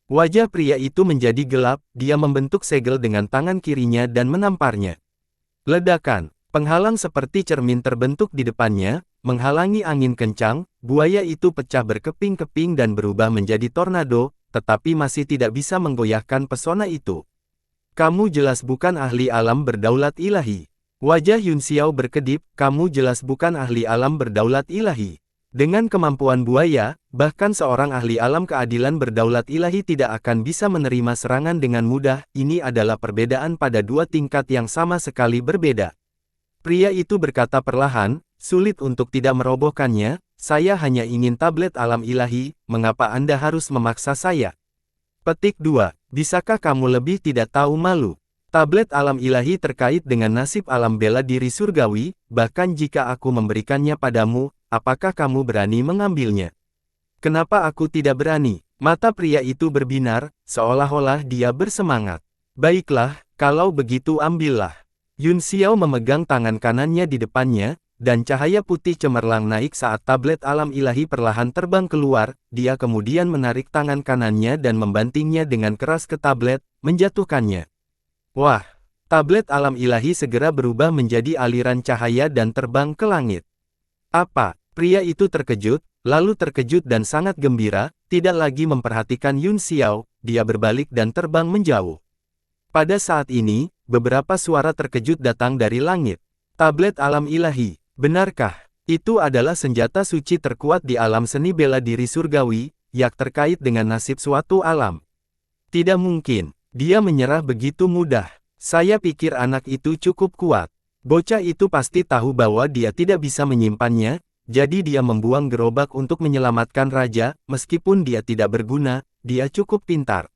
Wajah pria itu menjadi gelap, dia membentuk segel dengan tangan kirinya dan menamparnya. Ledakan, penghalang seperti cermin terbentuk di depannya, menghalangi angin kencang, buaya itu pecah berkeping-keping dan berubah menjadi tornado, tetapi masih tidak bisa menggoyahkan pesona itu. Kamu jelas bukan ahli alam berdaulat ilahi. Wajah Yun Xiao berkedip, kamu jelas bukan ahli alam berdaulat ilahi. Dengan kemampuan buaya, bahkan seorang ahli alam keadilan berdaulat ilahi tidak akan bisa menerima serangan dengan mudah, ini adalah perbedaan pada dua tingkat yang sama sekali berbeda. Pria itu berkata perlahan, sulit untuk tidak merobohkannya, saya hanya ingin tablet alam ilahi, mengapa Anda harus memaksa saya? Petik 2. Bisakah kamu lebih tidak tahu malu? Tablet alam ilahi terkait dengan nasib alam bela diri surgawi, bahkan jika aku memberikannya padamu, apakah kamu berani mengambilnya? Kenapa aku tidak berani? Mata pria itu berbinar, seolah-olah dia bersemangat. Baiklah, kalau begitu ambillah. Yun Xiao memegang tangan kanannya di depannya, dan cahaya putih cemerlang naik saat tablet alam ilahi perlahan terbang keluar, dia kemudian menarik tangan kanannya dan membantingnya dengan keras ke tablet, menjatuhkannya. Wah! Tablet alam ilahi segera berubah menjadi aliran cahaya dan terbang ke langit. Apa? Pria itu terkejut, lalu terkejut dan sangat gembira, tidak lagi memperhatikan Yun Xiao, dia berbalik dan terbang menjauh. Pada saat ini, beberapa suara terkejut datang dari langit. Tablet alam ilahi. Benarkah? Itu adalah senjata suci terkuat di alam seni bela diri surgawi, yang terkait dengan nasib suatu alam. Tidak mungkin, dia menyerah begitu mudah. Saya pikir anak itu cukup kuat. Bocah itu pasti tahu bahwa dia tidak bisa menyimpannya, jadi dia membuang gerobak untuk menyelamatkan raja, meskipun dia tidak berguna, dia cukup pintar.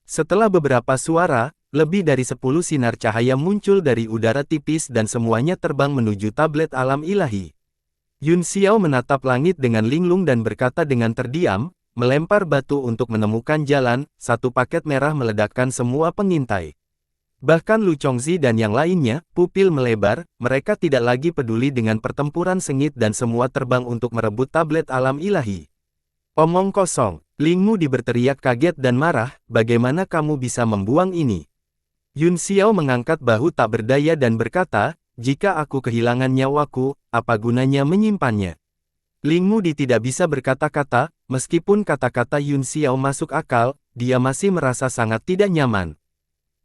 Setelah beberapa suara, lebih dari 10 sinar cahaya muncul dari udara tipis dan semuanya terbang menuju tablet alam ilahi. Yun Xiao menatap langit dengan linglung dan berkata dengan terdiam, melempar batu untuk menemukan jalan, satu paket merah meledakkan semua pengintai. Bahkan Lu Chongzi dan yang lainnya, pupil melebar, mereka tidak lagi peduli dengan pertempuran sengit dan semua terbang untuk merebut tablet alam ilahi. Omong kosong, Ling Mu berteriak kaget dan marah, bagaimana kamu bisa membuang ini? Yun Xiao mengangkat bahu tak berdaya dan berkata, jika aku kehilangan nyawaku, apa gunanya menyimpannya? Ling Mu tidak bisa berkata-kata, meskipun kata-kata Yun Xiao masuk akal, dia masih merasa sangat tidak nyaman.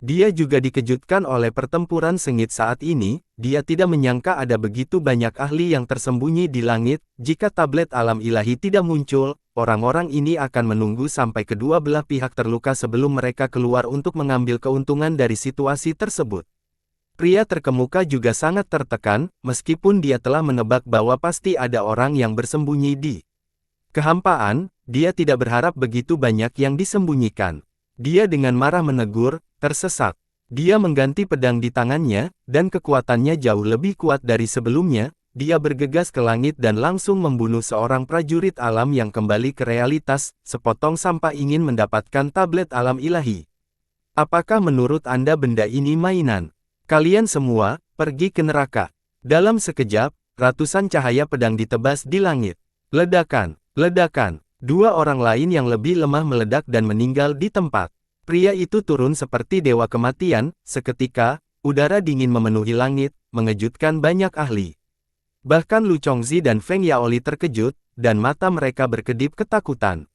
Dia juga dikejutkan oleh pertempuran sengit saat ini, dia tidak menyangka ada begitu banyak ahli yang tersembunyi di langit, jika tablet alam ilahi tidak muncul, orang-orang ini akan menunggu sampai kedua belah pihak terluka sebelum mereka keluar untuk mengambil keuntungan dari situasi tersebut. Pria terkemuka juga sangat tertekan, meskipun dia telah menebak bahwa pasti ada orang yang bersembunyi di kehampaan, dia tidak berharap begitu banyak yang disembunyikan. Dia dengan marah menegur, tersesat. Dia mengganti pedang di tangannya, dan kekuatannya jauh lebih kuat dari sebelumnya. Dia bergegas ke langit dan langsung membunuh seorang prajurit alam yang kembali ke realitas, sepotong sampah ingin mendapatkan tablet alam ilahi. Apakah menurut Anda benda ini mainan? Kalian semua, pergi ke neraka. Dalam sekejap, ratusan cahaya pedang ditebas di langit. Ledakan, ledakan. Dua orang lain yang lebih lemah meledak dan meninggal di tempat. Pria itu turun seperti dewa kematian, seketika, udara dingin memenuhi langit, mengejutkan banyak ahli. Bahkan Lu Chongzi dan Feng Yaoli terkejut, dan mata mereka berkedip ketakutan.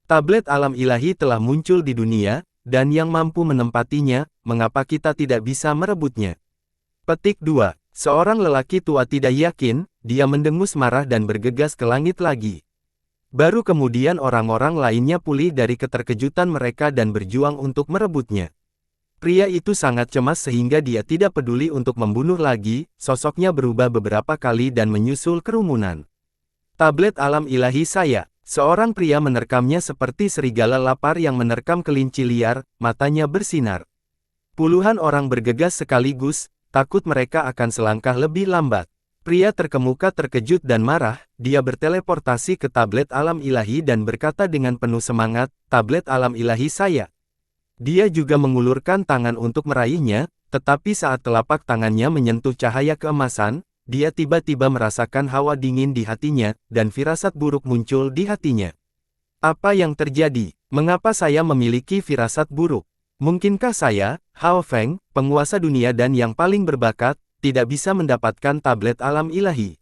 Tablet alam ilahi telah muncul di dunia, dan yang mampu menempatinya, mengapa kita tidak bisa merebutnya? Petik 2. Seorang lelaki tua tidak yakin, dia mendengus marah dan bergegas ke langit lagi. Baru kemudian orang-orang lainnya pulih dari keterkejutan mereka dan berjuang untuk merebutnya. Pria itu sangat cemas sehingga dia tidak peduli untuk membunuh lagi, sosoknya berubah beberapa kali dan menyusul kerumunan. Tablet alam ilahi saya. Seorang pria menerkamnya seperti serigala lapar yang menerkam kelinci liar, matanya bersinar. Puluhan orang bergegas sekaligus, takut mereka akan selangkah lebih lambat. Pria terkemuka terkejut dan marah, dia berteleportasi ke tablet alam ilahi dan berkata dengan penuh semangat, tablet alam ilahi saya. Dia juga mengulurkan tangan untuk meraihnya, tetapi saat telapak tangannya menyentuh cahaya keemasan, dia tiba-tiba merasakan hawa dingin di hatinya, dan firasat buruk muncul di hatinya. Apa yang terjadi? Mengapa saya memiliki firasat buruk? Mungkinkah saya, Hao Feng, penguasa dunia dan yang paling berbakat, tidak bisa mendapatkan tablet alam ilahi?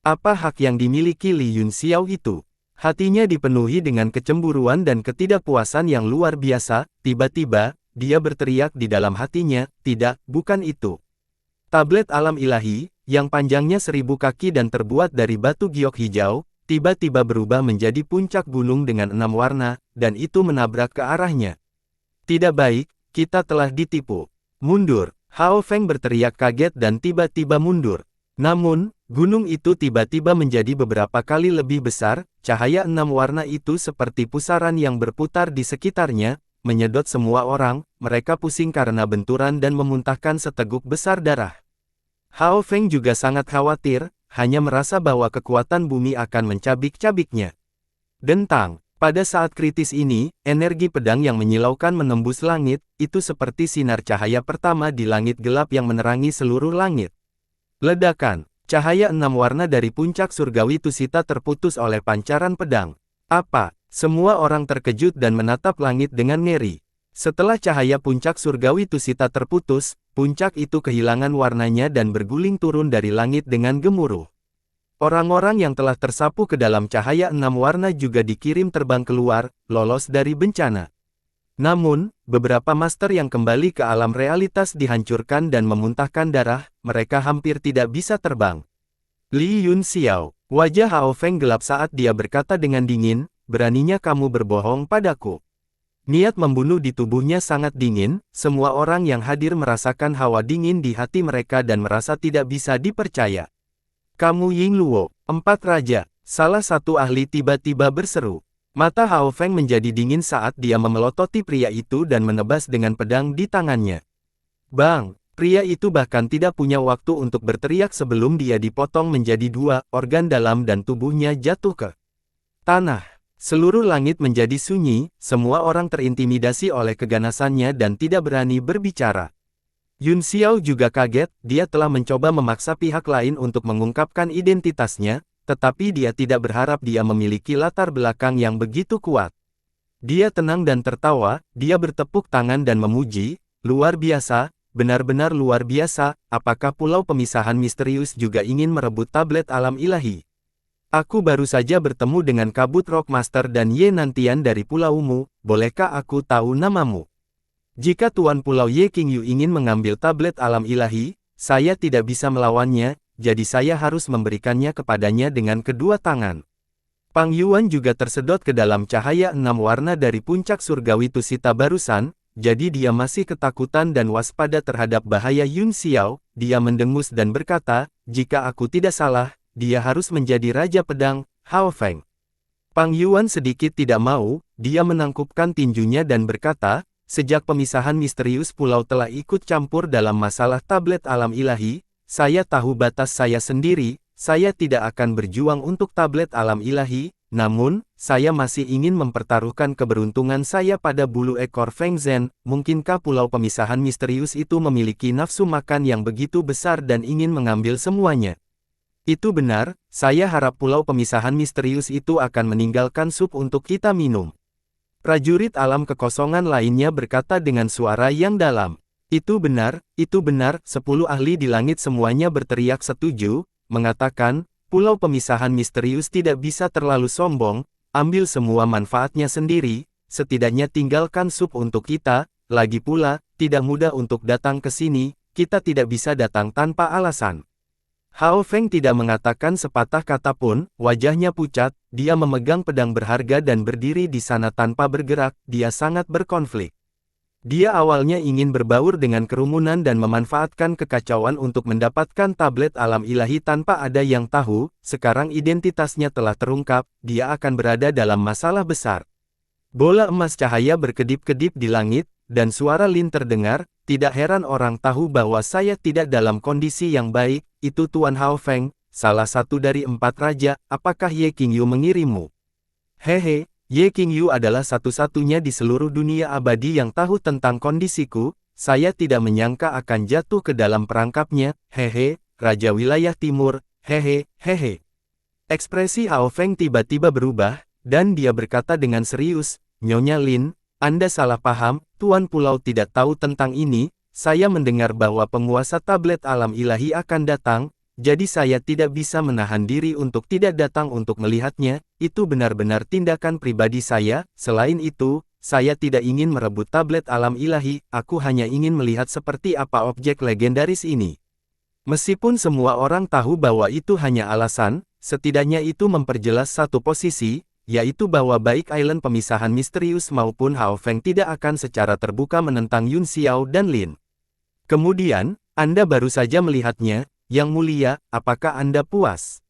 Apa hak yang dimiliki Li Yun Xiao itu? Hatinya dipenuhi dengan kecemburuan dan ketidakpuasan yang luar biasa. Tiba-tiba, dia berteriak di dalam hatinya, tidak, bukan itu. Tablet alam ilahi, yang panjangnya 1000 kaki dan terbuat dari batu giok hijau, tiba-tiba berubah menjadi puncak gunung dengan 6 warna, dan itu menabrak ke arahnya. Tidak baik, kita telah ditipu. Mundur. Hao Feng berteriak kaget dan tiba-tiba mundur. Namun, gunung itu tiba-tiba menjadi beberapa kali lebih besar, cahaya 6 warna itu seperti pusaran yang berputar di sekitarnya, menyedot semua orang, mereka pusing karena benturan dan memuntahkan seteguk besar darah. Hao Feng juga sangat khawatir, hanya merasa bahwa kekuatan bumi akan mencabik-cabiknya. Dentang. Pada saat kritis ini, energi pedang yang menyilaukan menembus langit, itu seperti sinar cahaya pertama di langit gelap yang menerangi seluruh langit. Ledakan, cahaya 6 warna dari puncak surgawi Tusita terputus oleh pancaran pedang. Apa? Semua orang terkejut dan menatap langit dengan ngeri. Setelah cahaya puncak surgawi Tusita terputus, puncak itu kehilangan warnanya dan berguling turun dari langit dengan gemuruh. Orang-orang yang telah tersapu ke dalam cahaya 6 warna juga dikirim terbang keluar, lolos dari bencana. Namun, beberapa master yang kembali ke alam realitas dihancurkan dan memuntahkan darah, mereka hampir tidak bisa terbang. Li Yun Xiao, wajah Hao Feng gelap saat dia berkata dengan dingin, beraninya kamu berbohong padaku. Niat membunuh di tubuhnya sangat dingin, semua orang yang hadir merasakan hawa dingin di hati mereka dan merasa tidak bisa dipercaya. Kamu Yingluo, 4 Raja, salah satu ahli tiba-tiba berseru. Mata Hao Feng menjadi dingin saat dia memelototi pria itu dan menebas dengan pedang di tangannya. Bang! Pria itu bahkan tidak punya waktu untuk berteriak sebelum dia dipotong menjadi 2, organ dalam dan tubuhnya jatuh ke tanah. Seluruh langit menjadi sunyi, semua orang terintimidasi oleh keganasannya dan tidak berani berbicara. Yun Xiao juga kaget, dia telah mencoba memaksa pihak lain untuk mengungkapkan identitasnya, tetapi dia tidak berharap dia memiliki latar belakang yang begitu kuat. Dia tenang dan tertawa, dia bertepuk tangan dan memuji, luar biasa. Benar-benar luar biasa, apakah pulau pemisahan misterius juga ingin merebut tablet alam ilahi? Aku baru saja bertemu dengan Kabut Rock Master dan Ye Nantian dari pulaumu, bolehkah aku tahu namamu? Jika Tuan Pulau Ye Qingyu ingin mengambil tablet alam ilahi, saya tidak bisa melawannya, jadi saya harus memberikannya kepadanya dengan kedua tangan. Pang Yuan juga tersedot ke dalam cahaya 6 warna dari puncak surgawi Tusita barusan. Jadi dia masih ketakutan dan waspada terhadap bahaya Yun Xiao, dia mendengus dan berkata, jika aku tidak salah, dia harus menjadi Raja Pedang, Hao Feng. Pang Yuan sedikit tidak mau, dia menangkupkan tinjunya dan berkata, sejak pemisahan misterius pulau telah ikut campur dalam masalah tablet alam ilahi, saya tahu batas saya sendiri, saya tidak akan berjuang untuk tablet alam ilahi, namun, saya masih ingin mempertaruhkan keberuntungan saya pada bulu ekor Feng Zhen. Mungkinkah pulau pemisahan misterius itu memiliki nafsu makan yang begitu besar dan ingin mengambil semuanya? Itu benar, saya harap pulau pemisahan misterius itu akan meninggalkan sup untuk kita minum. Prajurit alam kekosongan lainnya berkata dengan suara yang dalam. Itu benar, 10 ahli di langit semuanya berteriak setuju, mengatakan, pulau pemisahan misterius tidak bisa terlalu sombong, ambil semua manfaatnya sendiri, setidaknya tinggalkan sup untuk kita, lagi pula, tidak mudah untuk datang ke sini, kita tidak bisa datang tanpa alasan. Hao Feng tidak mengatakan sepatah kata pun, wajahnya pucat, dia memegang pedang berharga dan berdiri di sana tanpa bergerak, dia sangat berkonflik. Dia awalnya ingin berbaur dengan kerumunan dan memanfaatkan kekacauan untuk mendapatkan tablet alam ilahi tanpa ada yang tahu, sekarang identitasnya telah terungkap, dia akan berada dalam masalah besar. Bola emas cahaya berkedip-kedip di langit, dan suara Lin terdengar, tidak heran orang tahu bahwa saya tidak dalam kondisi yang baik, itu Tuan Hao Feng, salah satu dari 4 raja, apakah Ye Qingyu mengirimmu? Hehe. Ye Qingyu adalah satu-satunya di seluruh dunia abadi yang tahu tentang kondisiku, saya tidak menyangka akan jatuh ke dalam perangkapnya, hehe, Raja Wilayah Timur, hehe. Ekspresi Hao Feng tiba-tiba berubah, dan dia berkata dengan serius, Nyonya Lin, Anda salah paham, Tuan Pulau tidak tahu tentang ini, saya mendengar bahwa penguasa tablet alam ilahi akan datang, jadi saya tidak bisa menahan diri untuk tidak datang untuk melihatnya, itu benar-benar tindakan pribadi saya, selain itu, saya tidak ingin merebut tablet alam ilahi, aku hanya ingin melihat seperti apa objek legendaris ini. Meskipun semua orang tahu bahwa itu hanya alasan, setidaknya itu memperjelas satu posisi, yaitu bahwa baik Island pemisahan misterius maupun Hao Feng tidak akan secara terbuka menentang Yun Xiao dan Lin. Kemudian, Anda baru saja melihatnya, Yang Mulia, apakah Anda puas?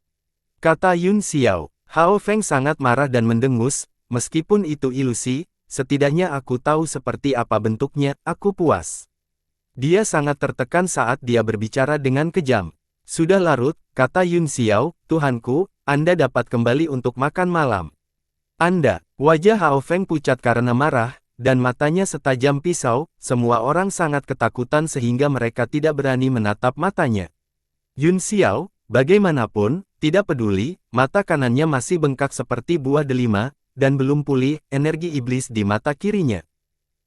Kata Yun Xiao. Hao Feng sangat marah dan mendengus, meskipun itu ilusi, setidaknya aku tahu seperti apa bentuknya, aku puas. Dia sangat tertekan saat dia berbicara dengan kejam. Sudah larut, kata Yun Xiao, Tuhanku, Anda dapat kembali untuk makan malam. Anda, wajah Hao Feng pucat karena marah, dan matanya setajam pisau, semua orang sangat ketakutan sehingga mereka tidak berani menatap matanya. Yun Xiao, bagaimanapun, tidak peduli, mata kanannya masih bengkak seperti buah delima, dan belum pulih, energi iblis di mata kirinya.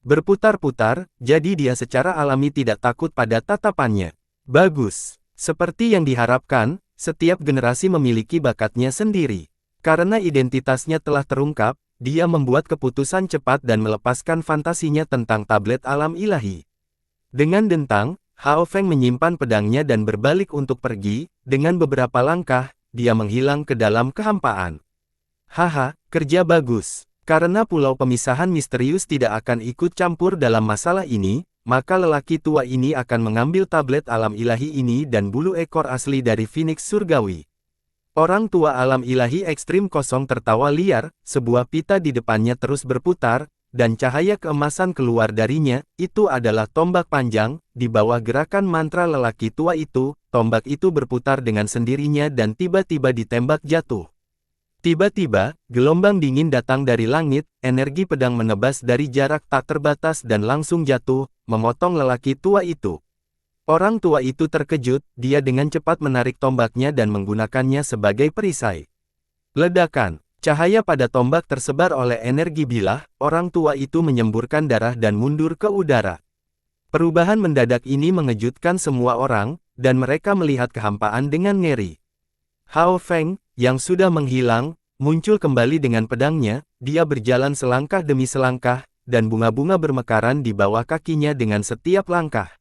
Berputar-putar, jadi dia secara alami tidak takut pada tatapannya. Bagus. Seperti yang diharapkan, setiap generasi memiliki bakatnya sendiri. Karena identitasnya telah terungkap, dia membuat keputusan cepat dan melepaskan fantasinya tentang tablet alam ilahi. Dengan dentang, Hao Feng menyimpan pedangnya dan berbalik untuk pergi, dengan beberapa langkah, dia menghilang ke dalam kehampaan. Haha, kerja bagus. Karena pulau pemisahan misterius tidak akan ikut campur dalam masalah ini, maka lelaki tua ini akan mengambil tablet alam ilahi ini dan bulu ekor asli dari Phoenix Surgawi. Orang tua alam ilahi ekstrim kosong tertawa liar, sebuah pita di depannya terus berputar, dan cahaya keemasan keluar darinya. Itu adalah tombak panjang. Di bawah gerakan mantra lelaki tua itu, tombak itu berputar dengan sendirinya dan tiba-tiba ditembak jatuh. Tiba-tiba, gelombang dingin datang dari langit, energi pedang menebas dari jarak tak terbatas dan langsung jatuh, memotong lelaki tua itu. Orang tua itu terkejut, dia dengan cepat menarik tombaknya dan menggunakannya sebagai perisai. Ledakan, cahaya pada tombak tersebar oleh energi bilah, orang tua itu menyemburkan darah dan mundur ke udara. Perubahan mendadak ini mengejutkan semua orang, dan mereka melihat kehampaan dengan ngeri. Hao Feng, yang sudah menghilang, muncul kembali dengan pedangnya, dia berjalan selangkah demi selangkah, dan bunga-bunga bermekaran di bawah kakinya dengan setiap langkah.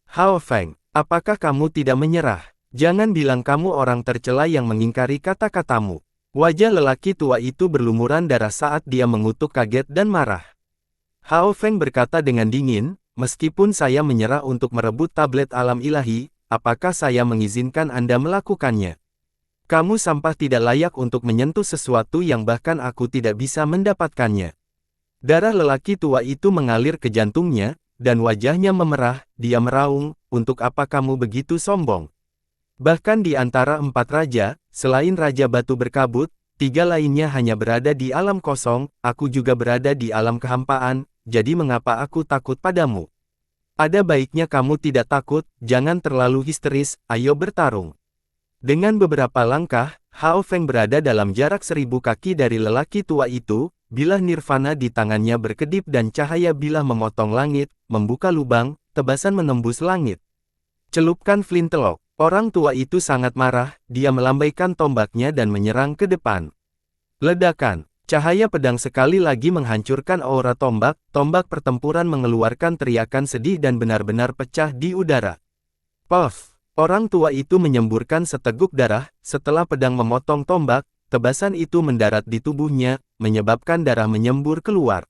Hao Feng, apakah kamu tidak menyerah? Jangan bilang kamu orang tercela yang mengingkari kata-katamu. Wajah lelaki tua itu berlumuran darah saat dia mengutuk kaget dan marah. Hao Feng berkata dengan dingin, meskipun saya menyerah untuk merebut tablet alam ilahi, apakah saya mengizinkan Anda melakukannya? Kamu sampah tidak layak untuk menyentuh sesuatu yang bahkan aku tidak bisa mendapatkannya. Darah lelaki tua itu mengalir ke jantungnya, dan wajahnya memerah, dia meraung, untuk apa kamu begitu sombong? Bahkan di antara 4 raja, selain Raja Batu Berkabut, 3 lainnya hanya berada di alam kosong, aku juga berada di alam kehampaan, jadi mengapa aku takut padamu? Ada baiknya kamu tidak takut, jangan terlalu histeris, ayo bertarung. Dengan beberapa langkah, Hao Feng berada dalam jarak 1000 kaki dari lelaki tua itu, bilah nirvana di tangannya berkedip dan cahaya bilah memotong langit, membuka lubang, tebasan menembus langit. Celupkan flintelok. Orang tua itu sangat marah, dia melambaikan tombaknya dan menyerang ke depan. Ledakan. Cahaya pedang sekali lagi menghancurkan aura tombak, tombak pertempuran mengeluarkan teriakan sedih dan benar-benar pecah di udara. Puff! Orang tua itu menyemburkan seteguk darah, setelah pedang memotong tombak, tebasan itu mendarat di tubuhnya, menyebabkan darah menyembur keluar.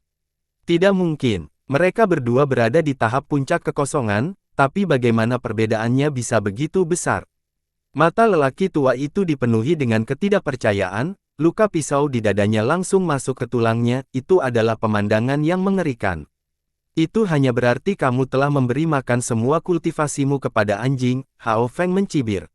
Tidak mungkin, mereka berdua berada di tahap puncak kekosongan, tapi bagaimana perbedaannya bisa begitu besar? Mata lelaki tua itu dipenuhi dengan ketidakpercayaan, luka pisau di dadanya langsung masuk ke tulangnya, itu adalah pemandangan yang mengerikan. Itu hanya berarti kamu telah memberi makan semua kultivasimu kepada anjing, Hao Feng mencibir.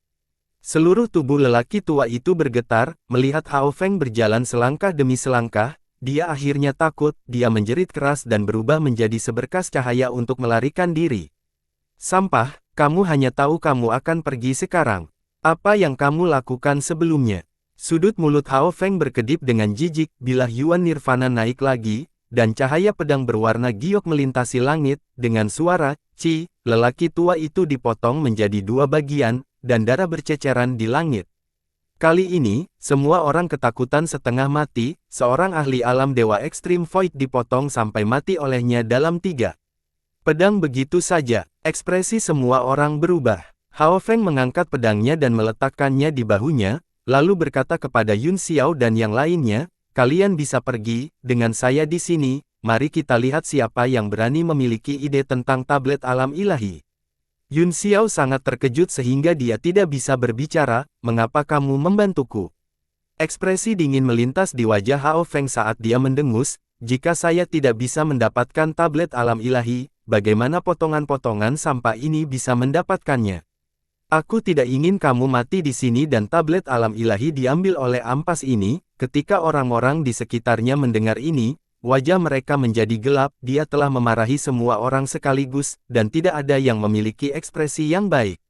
Seluruh tubuh lelaki tua itu bergetar, melihat Hao Feng berjalan selangkah demi selangkah, dia akhirnya takut, dia menjerit keras dan berubah menjadi seberkas cahaya untuk melarikan diri. Sampah, kamu hanya tahu kamu akan pergi sekarang. Apa yang kamu lakukan sebelumnya? Sudut mulut Hao Feng berkedip dengan jijik, bilah Yuan Nirvana naik lagi, dan cahaya pedang berwarna giok melintasi langit, dengan suara, "Ci", lelaki tua itu dipotong menjadi 2 bagian, dan darah berceceran di langit. Kali ini, semua orang ketakutan setengah mati, seorang ahli alam dewa ekstrim void dipotong sampai mati olehnya dalam 3 pedang begitu saja. Ekspresi semua orang berubah. Hao Feng mengangkat pedangnya dan meletakkannya di bahunya, lalu berkata kepada Yun Xiao dan yang lainnya, kalian bisa pergi, dengan saya di sini, mari kita lihat siapa yang berani memiliki ide tentang tablet alam ilahi. Yun Xiao sangat terkejut sehingga dia tidak bisa berbicara, mengapa kamu membantuku? Ekspresi dingin melintas di wajah Hao Feng saat dia mendengus, jika saya tidak bisa mendapatkan tablet alam ilahi, bagaimana potongan-potongan sampah ini bisa mendapatkannya? Aku tidak ingin kamu mati di sini dan tablet alam ilahi diambil oleh ampas ini. Ketika orang-orang di sekitarnya mendengar ini, wajah mereka menjadi gelap, dia telah memarahi semua orang sekaligus, dan tidak ada yang memiliki ekspresi yang baik.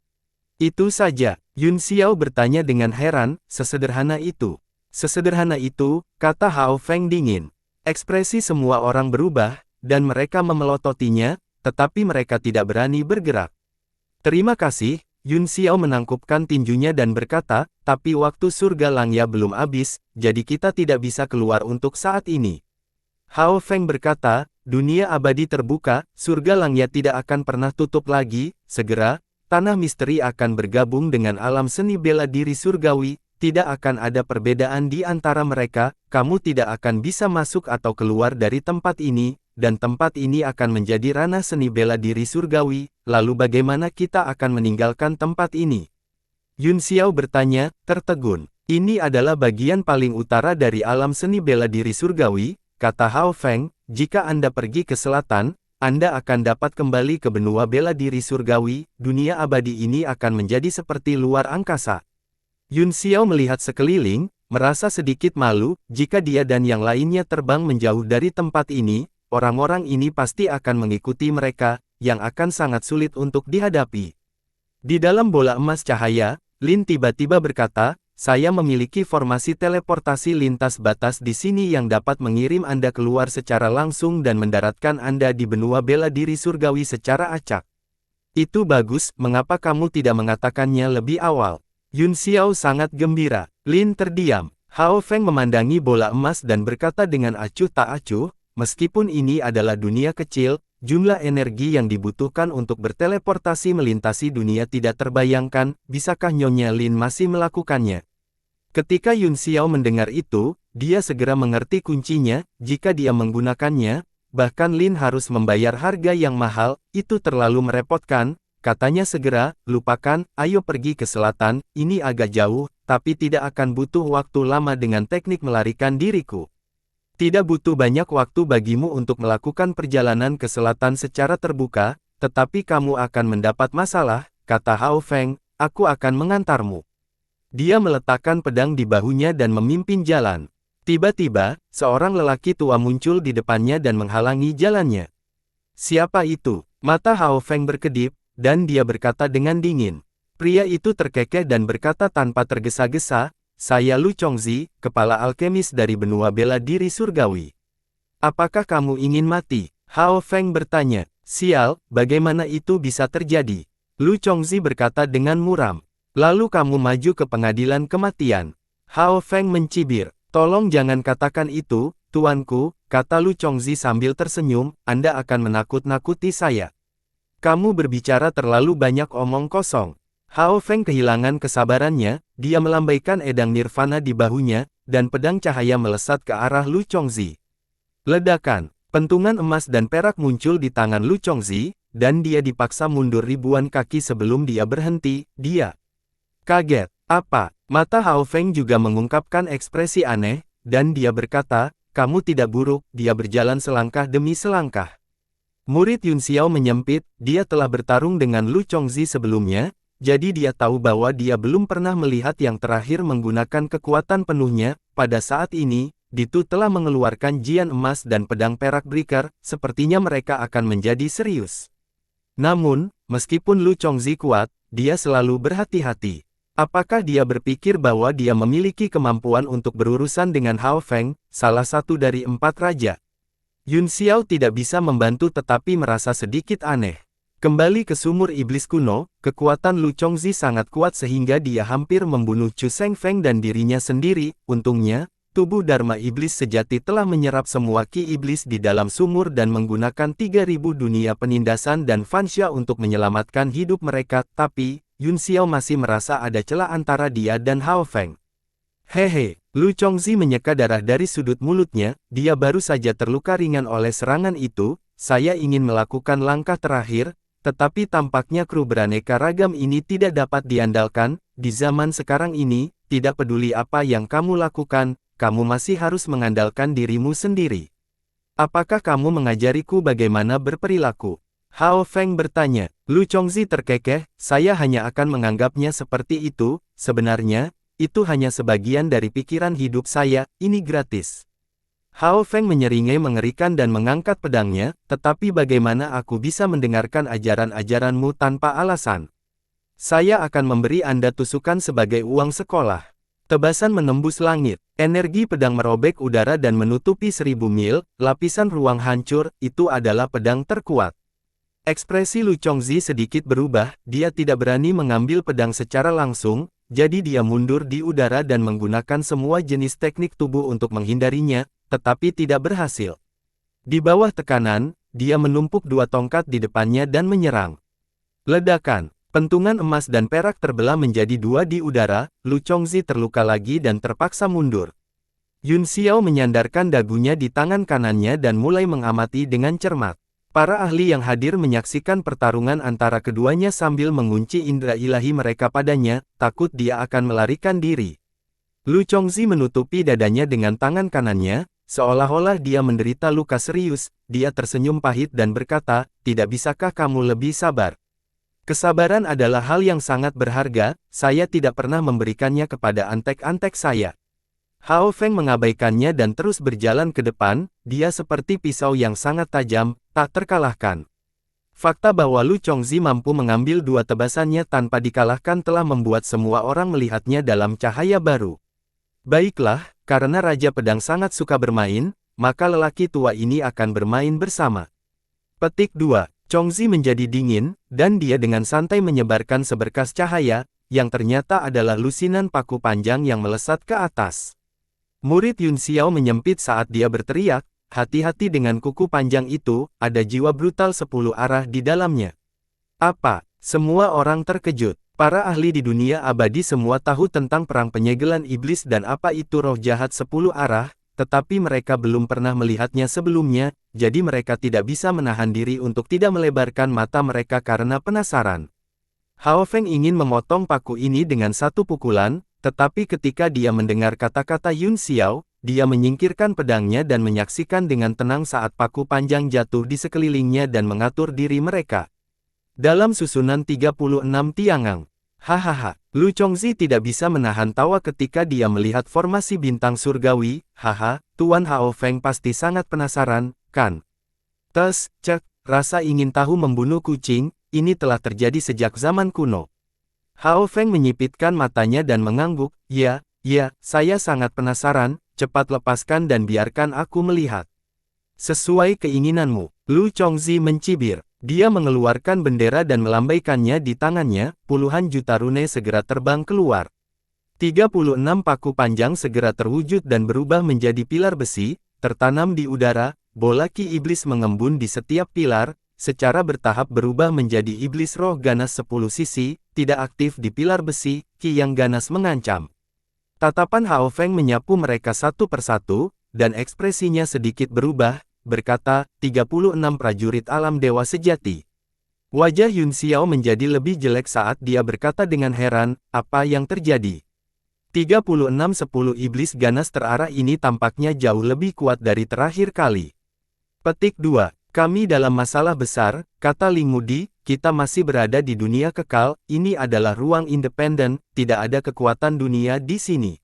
Itu saja, Yun Xiao bertanya dengan heran, sesederhana itu. Sesederhana itu, kata Hao Feng dingin. Ekspresi semua orang berubah, dan mereka memelototinya, tetapi mereka tidak berani bergerak. Terima kasih. Yun Xiao menangkupkan tinjunya dan berkata, tapi waktu surga Langya belum habis, jadi kita tidak bisa keluar untuk saat ini. Hao Feng berkata, dunia abadi terbuka, surga Langya tidak akan pernah tutup lagi, segera, tanah misteri akan bergabung dengan alam seni bela diri surgawi, tidak akan ada perbedaan di antara mereka, kamu tidak akan bisa masuk atau keluar dari tempat ini, dan tempat ini akan menjadi ranah seni bela diri surgawi, lalu bagaimana kita akan meninggalkan tempat ini? Yun Xiao bertanya, tertegun. Ini adalah bagian paling utara dari alam seni bela diri surgawi, kata Hao Feng, jika Anda pergi ke selatan, Anda akan dapat kembali ke benua bela diri surgawi, dunia abadi ini akan menjadi seperti luar angkasa. Yun Xiao melihat sekeliling, merasa sedikit malu, jika dia dan yang lainnya terbang menjauh dari tempat ini, orang-orang ini pasti akan mengikuti mereka, yang akan sangat sulit untuk dihadapi. Di dalam bola emas cahaya, Lin tiba-tiba berkata, saya memiliki formasi teleportasi lintas batas di sini yang dapat mengirim Anda keluar secara langsung dan mendaratkan Anda di benua bela diri surgawi secara acak. Itu bagus, mengapa kamu tidak mengatakannya lebih awal? Yun Xiao sangat gembira. Lin terdiam. Hao Feng memandangi bola emas dan berkata dengan acuh tak acuh, meskipun ini adalah dunia kecil, jumlah energi yang dibutuhkan untuk berteleportasi melintasi dunia tidak terbayangkan, bisakah Nyonya Lin masih melakukannya? Ketika Yun Xiao mendengar itu, dia segera mengerti kuncinya, jika dia menggunakannya, bahkan Lin harus membayar harga yang mahal, itu terlalu merepotkan, katanya segera, lupakan, ayo pergi ke selatan, ini agak jauh, tapi tidak akan butuh waktu lama dengan teknik melarikan diriku. Tidak butuh banyak waktu bagimu untuk melakukan perjalanan ke selatan secara terbuka, tetapi kamu akan mendapat masalah, kata Hao Feng, aku akan mengantarmu. Dia meletakkan pedang di bahunya dan memimpin jalan. Tiba-tiba, seorang lelaki tua muncul di depannya dan menghalangi jalannya. Siapa itu? Mata Hao Feng berkedip, dan dia berkata dengan dingin. Pria itu terkekeh dan berkata tanpa tergesa-gesa, saya Lu Chongzi, kepala alkemis dari benua bela diri surgawi. Apakah kamu ingin mati? Hao Feng bertanya. Sial, bagaimana itu bisa terjadi? Lu Chongzi berkata dengan muram. Lalu kamu maju ke pengadilan kematian. Hao Feng mencibir. Tolong jangan katakan itu, tuanku, kata Lu Chongzi sambil tersenyum, Anda akan menakut-nakuti saya. Kamu berbicara terlalu banyak omong kosong. Hao Feng kehilangan kesabarannya, dia melambaikan edang nirvana di bahunya, dan pedang cahaya melesat ke arah Lu Chongzi. Ledakan, pentungan emas dan perak muncul di tangan Lu Chongzi, dan dia dipaksa mundur ribuan kaki sebelum dia berhenti, dia kaget. Apa? Mata Hao Feng juga mengungkapkan ekspresi aneh, dan dia berkata, kamu tidak buruk, dia berjalan selangkah demi selangkah. Murid Yun Xiao menyempit, dia telah bertarung dengan Lu Chongzi sebelumnya, jadi dia tahu bahwa dia belum pernah melihat yang terakhir menggunakan kekuatan penuhnya, pada saat ini, Ditu telah mengeluarkan jian emas dan pedang perak breaker, sepertinya mereka akan menjadi serius. Namun, meskipun Lu Chongzi kuat, dia selalu berhati-hati. Apakah dia berpikir bahwa dia memiliki kemampuan untuk berurusan dengan Hao Feng, salah satu dari 4 raja? Yun Xiao tidak bisa membantu tetapi merasa sedikit aneh. Kembali ke sumur iblis kuno, kekuatan Lu Chongzi sangat kuat sehingga dia hampir membunuh Chu Sheng Feng dan dirinya sendiri. Untungnya, tubuh Dharma Iblis sejati telah menyerap semua ki iblis di dalam sumur dan menggunakan 3000 dunia penindasan dan Fansha untuk menyelamatkan hidup mereka, tapi Yun Xiao masih merasa ada celah antara dia dan Hao Feng. Hehe, Lu Chongzi menyeka darah dari sudut mulutnya, dia baru saja terluka ringan oleh serangan itu, saya ingin melakukan langkah terakhir, tetapi tampaknya kru beraneka ragam ini tidak dapat diandalkan, di zaman sekarang ini, tidak peduli apa yang kamu lakukan, kamu masih harus mengandalkan dirimu sendiri. Apakah kamu mengajariku bagaimana berperilaku? Hao Feng bertanya. Lu Chongzi terkekeh, saya hanya akan menganggapnya seperti itu, sebenarnya, itu hanya sebagian dari pikiran hidup saya, ini gratis. Hao Feng menyeringai mengerikan dan mengangkat pedangnya, tetapi bagaimana aku bisa mendengarkan ajaran-ajaranmu tanpa alasan? Saya akan memberi Anda tusukan sebagai uang sekolah. Tebasan menembus langit, energi pedang merobek udara dan menutupi 1000 mil, lapisan ruang hancur, itu adalah pedang terkuat. Ekspresi Lu Chongzi sedikit berubah, dia tidak berani mengambil pedang secara langsung, jadi dia mundur di udara dan menggunakan semua jenis teknik tubuh untuk menghindarinya, tetapi tidak berhasil. Di bawah tekanan, dia menumpuk 2 tongkat di depannya dan menyerang. Ledakan, Pentungan emas dan perak terbelah menjadi dua di udara, Lu Chongzi terluka lagi dan terpaksa mundur. Yun Xiao menyandarkan dagunya di tangan kanannya dan mulai mengamati dengan cermat. Para ahli yang hadir menyaksikan pertarungan antara keduanya sambil mengunci indera ilahi mereka padanya, takut dia akan melarikan diri. Lu Chongzi menutupi dadanya dengan tangan kanannya, seolah-olah dia menderita luka serius. Dia tersenyum pahit dan berkata, "Tidak bisakah kamu lebih sabar? Kesabaran adalah hal yang sangat berharga, saya tidak pernah memberikannya kepada antek-antek saya." Hao Feng mengabaikannya dan terus berjalan ke depan, dia seperti pisau yang sangat tajam, tak terkalahkan. Fakta bahwa Lu Chongzi mampu mengambil dua tebasannya tanpa dikalahkan telah membuat semua orang melihatnya dalam cahaya baru. Baiklah, karena Raja Pedang sangat suka bermain, maka lelaki tua ini akan bermain bersama. Petik 2. Chongzi menjadi dingin, dan dia dengan santai menyebarkan seberkas cahaya, yang ternyata adalah lusinan paku panjang yang melesat ke atas. Murid Yun Xiao menyempit saat dia berteriak, "Hati-hati dengan kuku panjang itu, ada jiwa brutal 10 arah di dalamnya." Apa? Semua orang terkejut. Para ahli di dunia abadi semua tahu tentang perang penyegelan iblis dan apa itu roh jahat 10 arah, tetapi mereka belum pernah melihatnya sebelumnya, jadi mereka tidak bisa menahan diri untuk tidak melebarkan mata mereka karena penasaran. Hao Feng ingin memotong paku ini dengan satu pukulan, tetapi ketika dia mendengar kata-kata Yun Xiao, dia menyingkirkan pedangnya dan menyaksikan dengan tenang saat paku panjang jatuh di sekelilingnya dan mengatur diri mereka. Dalam susunan 36 tiangang. Hahaha, Lu Chongzi tidak bisa menahan tawa ketika dia melihat formasi bintang surgawi. Haha, Tuan Hao Feng pasti sangat penasaran, kan? Cek, rasa ingin tahu membunuh kucing, ini telah terjadi sejak zaman kuno. Hao Feng menyipitkan matanya dan mengangguk, ya, saya sangat penasaran, cepat lepaskan dan biarkan aku melihat. Sesuai keinginanmu, Lu Chongzi mencibir. Dia mengeluarkan bendera dan melambaikannya di tangannya, puluhan juta rune segera terbang keluar. 36 paku panjang segera terwujud dan berubah menjadi pilar besi, tertanam di udara, bola ki iblis mengembun di setiap pilar, secara bertahap berubah menjadi iblis roh ganas 10 sisi, tidak aktif di pilar besi, ki yang ganas mengancam. Tatapan Hao Feng menyapu mereka satu persatu, dan ekspresinya sedikit berubah, berkata, 36 prajurit alam dewa sejati. Wajah Yun Xiao menjadi lebih jelek saat dia berkata dengan heran, apa yang terjadi? 36-10 iblis ganas terarah ini tampaknya jauh lebih kuat dari terakhir kali. Petik 2. Kami dalam masalah besar, kata Ling Mudi, kita masih berada di dunia kekal, ini adalah ruang independen, tidak ada kekuatan dunia di sini.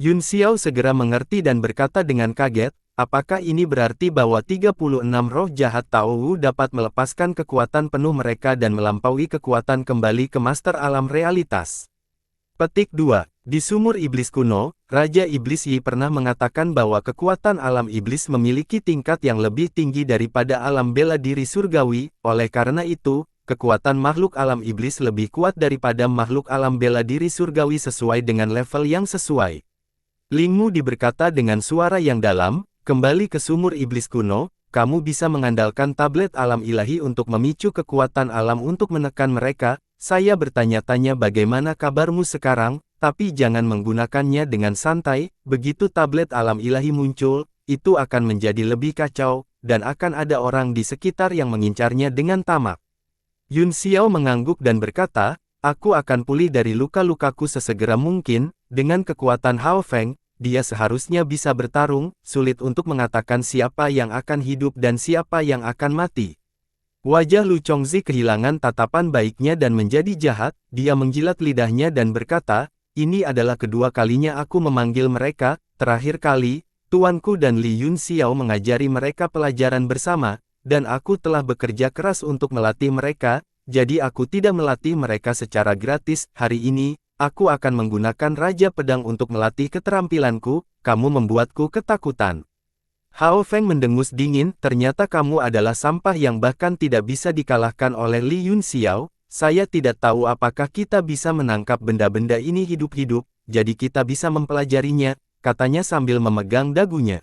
Yun Xiao segera mengerti dan berkata dengan kaget, apakah ini berarti bahwa 36 roh jahat Tao Wu dapat melepaskan kekuatan penuh mereka dan melampaui kekuatan kembali ke master alam realitas? Petik 2. Di sumur iblis kuno, Raja Iblis Yi pernah mengatakan bahwa kekuatan alam iblis memiliki tingkat yang lebih tinggi daripada alam bela diri surgawi, oleh karena itu, kekuatan makhluk alam iblis lebih kuat daripada makhluk alam bela diri surgawi sesuai dengan level yang sesuai. Ling Mu berkata dengan suara yang dalam, kembali ke sumur iblis kuno, kamu bisa mengandalkan tablet alam ilahi untuk memicu kekuatan alam untuk menekan mereka. Saya bertanya-tanya bagaimana kabarmu sekarang, tapi jangan menggunakannya dengan santai, begitu tablet alam ilahi muncul, itu akan menjadi lebih kacau, dan akan ada orang di sekitar yang mengincarnya dengan tamak. Yun Xiao mengangguk dan berkata, aku akan pulih dari luka-lukaku sesegera mungkin, dengan kekuatan Hao Feng, dia seharusnya bisa bertarung, sulit untuk mengatakan siapa yang akan hidup dan siapa yang akan mati. Wajah Lu Chongzi kehilangan tatapan baiknya dan menjadi jahat, dia menjilat lidahnya dan berkata, ini adalah kedua kalinya aku memanggil mereka, terakhir kali, tuanku dan Li Yun Xiao mengajari mereka pelajaran bersama, dan aku telah bekerja keras untuk melatih mereka, jadi aku tidak melatih mereka secara gratis, hari ini, aku akan menggunakan Raja Pedang untuk melatih keterampilanku, kamu membuatku ketakutan. Hao Feng mendengus dingin, ternyata kamu adalah sampah yang bahkan tidak bisa dikalahkan oleh Li Yun Xiao, saya tidak tahu apakah kita bisa menangkap benda-benda ini hidup-hidup, jadi kita bisa mempelajarinya, katanya sambil memegang dagunya.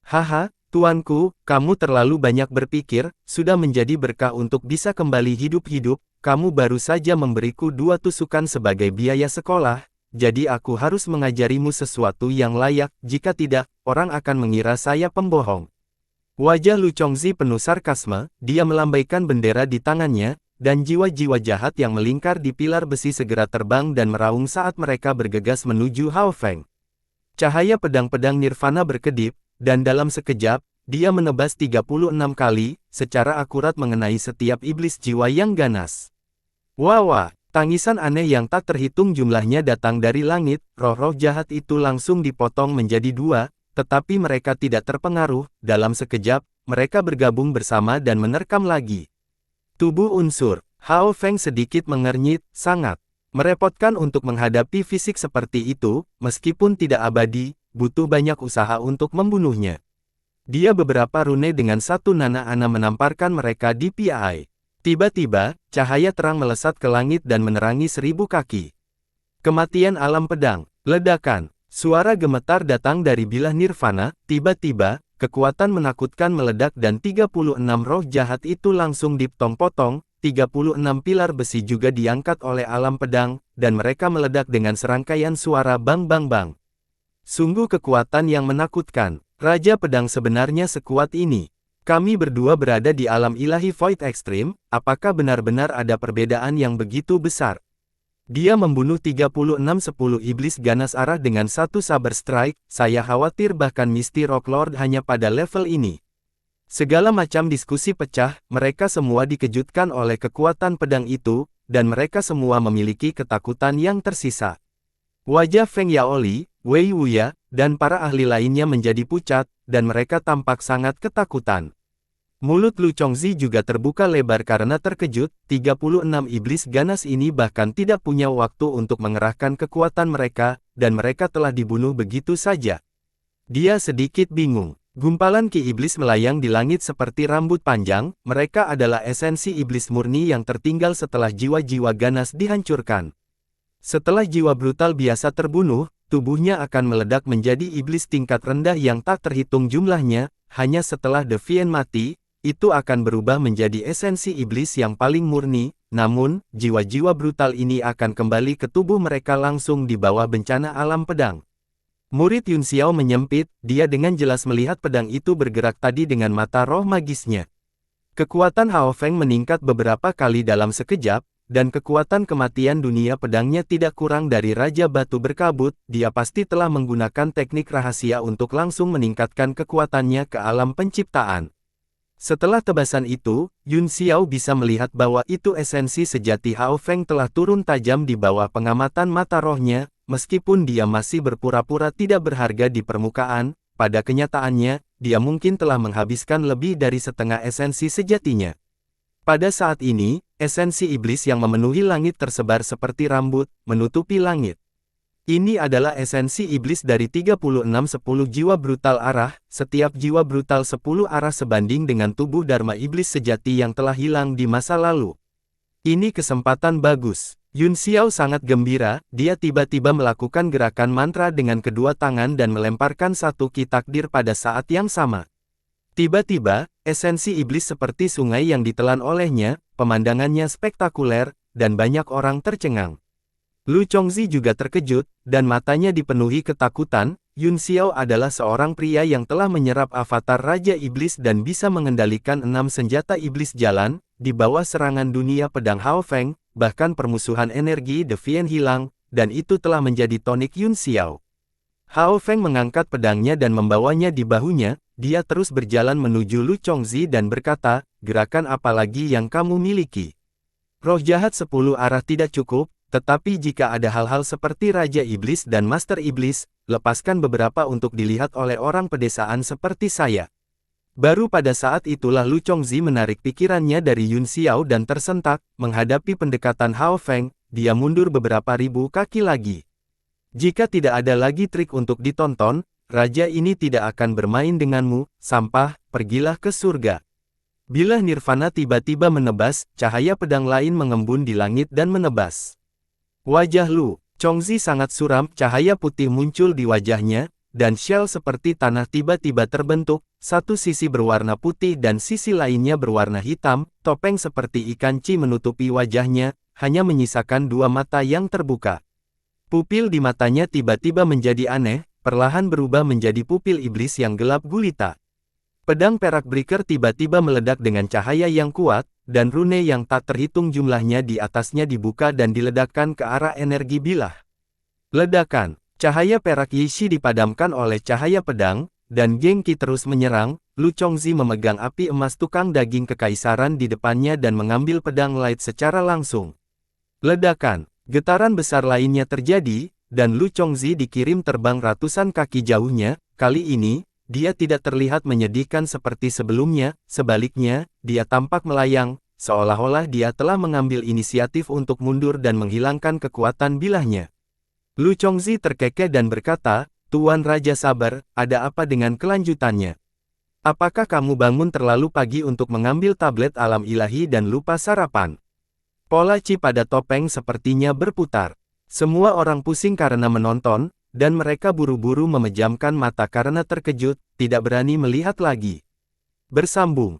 Haha, tuanku, kamu terlalu banyak berpikir, sudah menjadi berkah untuk bisa kembali hidup-hidup, kamu baru saja memberiku 2 tusukan sebagai biaya sekolah, jadi aku harus mengajarimu sesuatu yang layak, jika tidak, orang akan mengira saya pembohong. Wajah Lu Chongzi penuh sarkasme, dia melambaikan bendera di tangannya, dan jiwa-jiwa jahat yang melingkar di pilar besi segera terbang dan meraung saat mereka bergegas menuju Hao Feng. Cahaya pedang-pedang nirvana berkedip, dan dalam sekejap, dia menebas 36 kali, secara akurat mengenai setiap iblis jiwa yang ganas. Wah, tangisan aneh yang tak terhitung jumlahnya datang dari langit, roh-roh jahat itu langsung dipotong menjadi 2, tetapi mereka tidak terpengaruh, dalam sekejap, mereka bergabung bersama dan menerkam lagi. Tubuh unsur, Hao Feng sedikit mengernyit, sangat merepotkan untuk menghadapi fisik seperti itu, meskipun tidak abadi, butuh banyak usaha untuk membunuhnya. Dia beberapa rune dengan 1 nana-ana menamparkan mereka di PI. Tiba-tiba, cahaya terang melesat ke langit dan menerangi 1000 kaki. Kematian alam pedang, ledakan, suara gemetar datang dari bilah nirvana, tiba-tiba, kekuatan menakutkan meledak dan 36 roh jahat itu langsung dipotong-potong, 36 pilar besi juga diangkat oleh alam pedang, dan mereka meledak dengan serangkaian suara bang-bang-bang. Sungguh kekuatan yang menakutkan, Raja Pedang sebenarnya sekuat ini. Kami berdua berada di alam ilahi Void Extreme, apakah benar-benar ada perbedaan yang begitu besar? Dia membunuh 36-10 iblis ganas arah dengan 1 saber strike, saya khawatir bahkan Misty Rock Lord hanya pada level ini. Segala macam diskusi pecah, mereka semua dikejutkan oleh kekuatan pedang itu, dan mereka semua memiliki ketakutan yang tersisa. Wajah Feng Yaoli, Wei Wuya, dan para ahli lainnya menjadi pucat, dan mereka tampak sangat ketakutan. Mulut Lu Chongzi juga terbuka lebar karena terkejut, 36 iblis ganas ini bahkan tidak punya waktu untuk mengerahkan kekuatan mereka, dan mereka telah dibunuh begitu saja. Dia sedikit bingung. Gumpalan ki iblis melayang di langit seperti rambut panjang, mereka adalah esensi iblis murni yang tertinggal setelah jiwa-jiwa ganas dihancurkan. Setelah jiwa brutal biasa terbunuh, tubuhnya akan meledak menjadi iblis tingkat rendah yang tak terhitung jumlahnya, hanya setelah Deviant mati, itu akan berubah menjadi esensi iblis yang paling murni, namun, jiwa-jiwa brutal ini akan kembali ke tubuh mereka langsung di bawah bencana alam pedang. Murid Yun Xiao menyempit, dia dengan jelas melihat pedang itu bergerak tadi dengan mata roh magisnya. Kekuatan Hao Feng meningkat beberapa kali dalam sekejap, dan kekuatan kematian dunia pedangnya tidak kurang dari Raja Batu Berkabut, dia pasti telah menggunakan teknik rahasia untuk langsung meningkatkan kekuatannya ke alam penciptaan. Setelah tebasan itu, Yun Xiao bisa melihat bahwa itu esensi sejati Hao Feng telah turun tajam di bawah pengamatan mata rohnya, meskipun dia masih berpura-pura tidak berharga di permukaan, pada kenyataannya, dia mungkin telah menghabiskan lebih dari setengah esensi sejatinya. Pada saat ini, esensi iblis yang memenuhi langit tersebar seperti rambut, menutupi langit. Ini adalah esensi iblis dari 36-10 jiwa brutal arah, setiap jiwa brutal 10 arah sebanding dengan tubuh Dharma iblis sejati yang telah hilang di masa lalu. Ini kesempatan bagus. Yun Xiao sangat gembira, dia tiba-tiba melakukan gerakan mantra dengan kedua tangan dan melemparkan 1 ki takdir pada saat yang sama. Tiba-tiba, esensi iblis seperti sungai yang ditelan olehnya, pemandangannya spektakuler, dan banyak orang tercengang. Lu Chongzi juga terkejut, dan matanya dipenuhi ketakutan. Yun Xiao adalah seorang pria yang telah menyerap avatar Raja Iblis dan bisa mengendalikan 6 senjata iblis jalan, di bawah serangan dunia pedang Hao Feng, bahkan permusuhan energi Deviant hilang, dan itu telah menjadi tonik Yun Xiao. Hao Feng mengangkat pedangnya dan membawanya di bahunya, dia terus berjalan menuju Lu Chongzi dan berkata, gerakan apa lagi yang kamu miliki? Roh jahat 10 arah tidak cukup, tetapi jika ada hal-hal seperti Raja Iblis dan Master Iblis, lepaskan beberapa untuk dilihat oleh orang pedesaan seperti saya. Baru pada saat itulah Lu Chongzi menarik pikirannya dari Yun Xiao dan tersentak, menghadapi pendekatan Hao Feng, dia mundur beberapa ribu kaki lagi. Jika tidak ada lagi trik untuk ditonton, raja ini tidak akan bermain denganmu, sampah, pergilah ke surga. Bilah nirvana tiba-tiba menebas, cahaya pedang lain mengembun di langit dan menebas. Wajah Lu Chongzi sangat suram, cahaya putih muncul di wajahnya, dan shell seperti tanah tiba-tiba terbentuk, satu sisi berwarna putih dan sisi lainnya berwarna hitam, topeng seperti ikan Chi menutupi wajahnya, hanya menyisakan dua mata yang terbuka. Pupil di matanya tiba-tiba menjadi aneh, perlahan berubah menjadi pupil iblis yang gelap gulita. Pedang perak Breaker tiba-tiba meledak dengan cahaya yang kuat, dan rune yang tak terhitung jumlahnya di atasnya dibuka dan diledakkan ke arah energi bilah. Ledakan, cahaya perak Yishi dipadamkan oleh cahaya pedang, dan Gengki terus menyerang. Lu Chongzi memegang api emas tukang daging kekaisaran di depannya dan mengambil pedang light secara langsung. Ledakan, getaran besar lainnya terjadi, dan Lu Chongzi dikirim terbang ratusan kaki jauhnya. Kali ini, dia tidak terlihat menyedihkan seperti sebelumnya, sebaliknya, dia tampak melayang, seolah-olah dia telah mengambil inisiatif untuk mundur dan menghilangkan kekuatan bilahnya. Lu Chongzi terkekeh dan berkata, "Tuan Raja Sabar, ada apa dengan kelanjutannya? Apakah kamu bangun terlalu pagi untuk mengambil tablet alam ilahi dan lupa sarapan?" Pola Chi pada topeng sepertinya berputar. Semua orang pusing karena menonton, dan mereka buru-buru memejamkan mata karena terkejut, tidak berani melihat lagi. Bersambung.